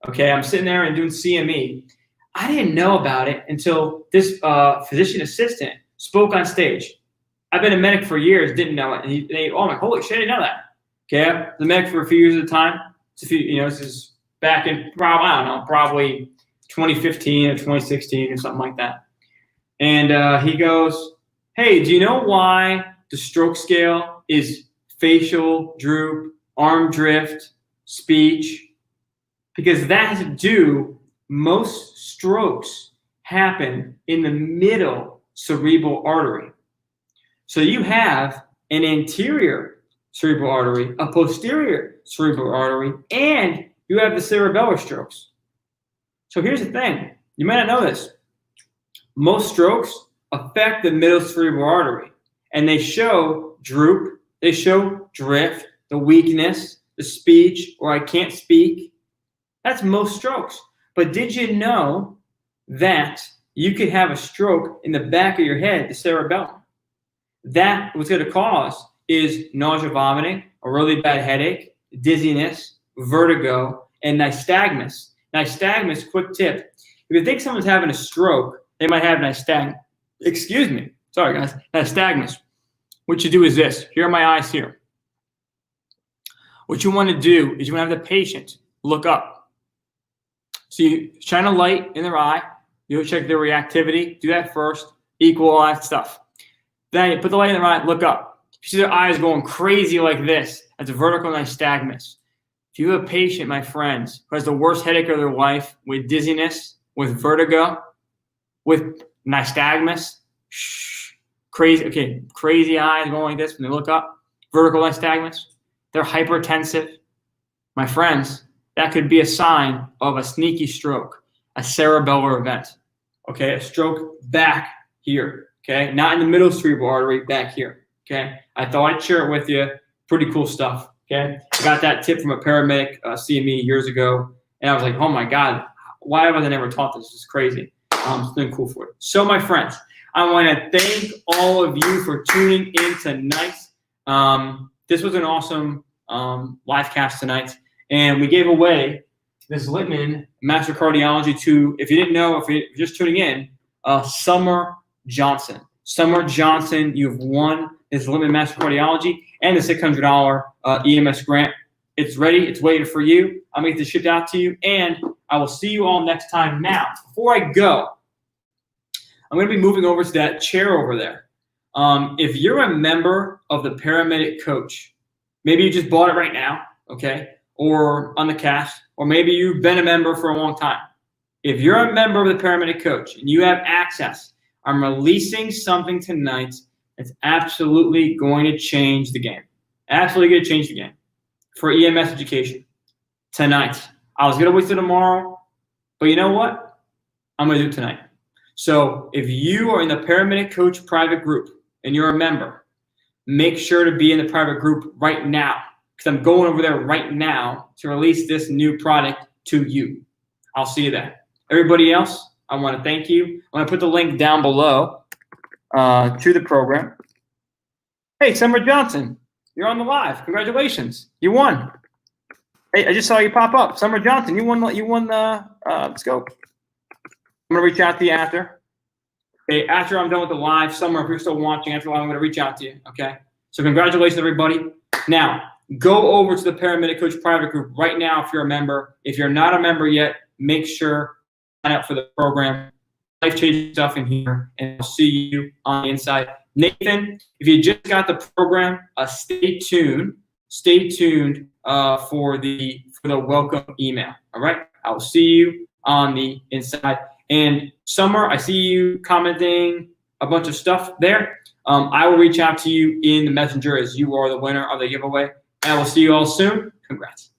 Okay, I'm sitting there and doing CME. I didn't know about it until this physician assistant spoke on stage. I've been a medic for years, didn't know it. And I'm like, holy shit, I didn't know that. Okay, I was a medic for a few years at a time. This is back in probably 2015 or 2016 or something like that. And he goes, hey, do you know why the stroke scale is facial droop, arm drift, speech? Because that has to do, most strokes happen in the middle cerebral artery. So you have an anterior cerebral artery, a posterior cerebral artery, and you have the cerebellar strokes. So here's the thing. You might not know this. Most strokes affect the middle cerebral artery, and they show droop, they show drift, the weakness, the speech, or I can't speak. That's most strokes. But did you know that you could have a stroke in the back of your head, the cerebellum? That what's going to cause is nausea, vomiting, a really bad headache, dizziness, vertigo, and nystagmus. Nystagmus, quick tip. If you think someone's having a stroke, they might have nystagmus. Excuse me. Sorry, guys. Nystagmus. What you do is this. Here are my eyes here. What you want to do is you want to have the patient look up. So you shine a light in their eye. You check their reactivity. Do that first. Equal all that stuff. Then you put the light in their eye. Look up. If you see their eyes going crazy like this, that's a vertical nystagmus. If you have a patient, my friends, who has the worst headache of their life, with dizziness, with vertigo, with nystagmus, crazy eyes going like this when they look up, vertical nystagmus, they're hypertensive. My friends, that could be a sign of a sneaky stroke, a cerebellar event. Okay, a stroke back here. Okay, not in the middle cerebral artery, back here. Okay, I thought I'd share it with you. Pretty cool stuff. Okay, I got that tip from a paramedic CME years ago, and I was like, oh my God, why have I never taught this? It's crazy. It's been cool for you. So, my friends, I want to thank all of you for tuning in tonight. This was an awesome live cast tonight, and we gave away this Littman Master Cardiology to, if you didn't know, if you're just tuning in, Summer Johnson. Summer Johnson, you've won this Littman Master Cardiology and the $600 EMS grant. It's ready. It's waiting for you. I'm going to get this shipped out to you, and I will see you all next time. Now, before I go, I'm going to be moving over to that chair over there. If you're a member of the paramedic coach, maybe you just bought it right now, okay, or on the cast, or maybe you've been a member for a long time. If you're a member of the paramedic coach and you have access, I'm releasing something tonight that's absolutely going to change the game. Absolutely going to change the game for EMS education tonight. I was going to wait till tomorrow, but you know what? I'm going to do it tonight. So if you are in the paramedic coach private group and you're a member, make sure to be in the private group right now, because I'm going over there right now to release this new product to you. I'll see you there. Everybody else, I want to thank you. I'm going to put the link down below to the program. Hey, Summer Johnson, you're on the live. Congratulations. You won. Hey, I just saw you pop up. Summer Johnson, you won the let's go. I'm going to reach out to you after. Okay, after I'm done with the live, Summer, if you're still watching after the live, I'm going to reach out to you. Okay? So congratulations, everybody. Now, go over to the Paramedic Coach private group right now if you're a member. If you're not a member yet, make sure to sign up for the program. Life-changing stuff in here, and I'll see you on the inside. Nathan, if you just got the program, stay tuned. Stay tuned for the welcome email. All right? I will see you on the inside. And Summer, I see you commenting a bunch of stuff there. I will reach out to you in the messenger as you are the winner of the giveaway. And I will see you all soon. Congrats.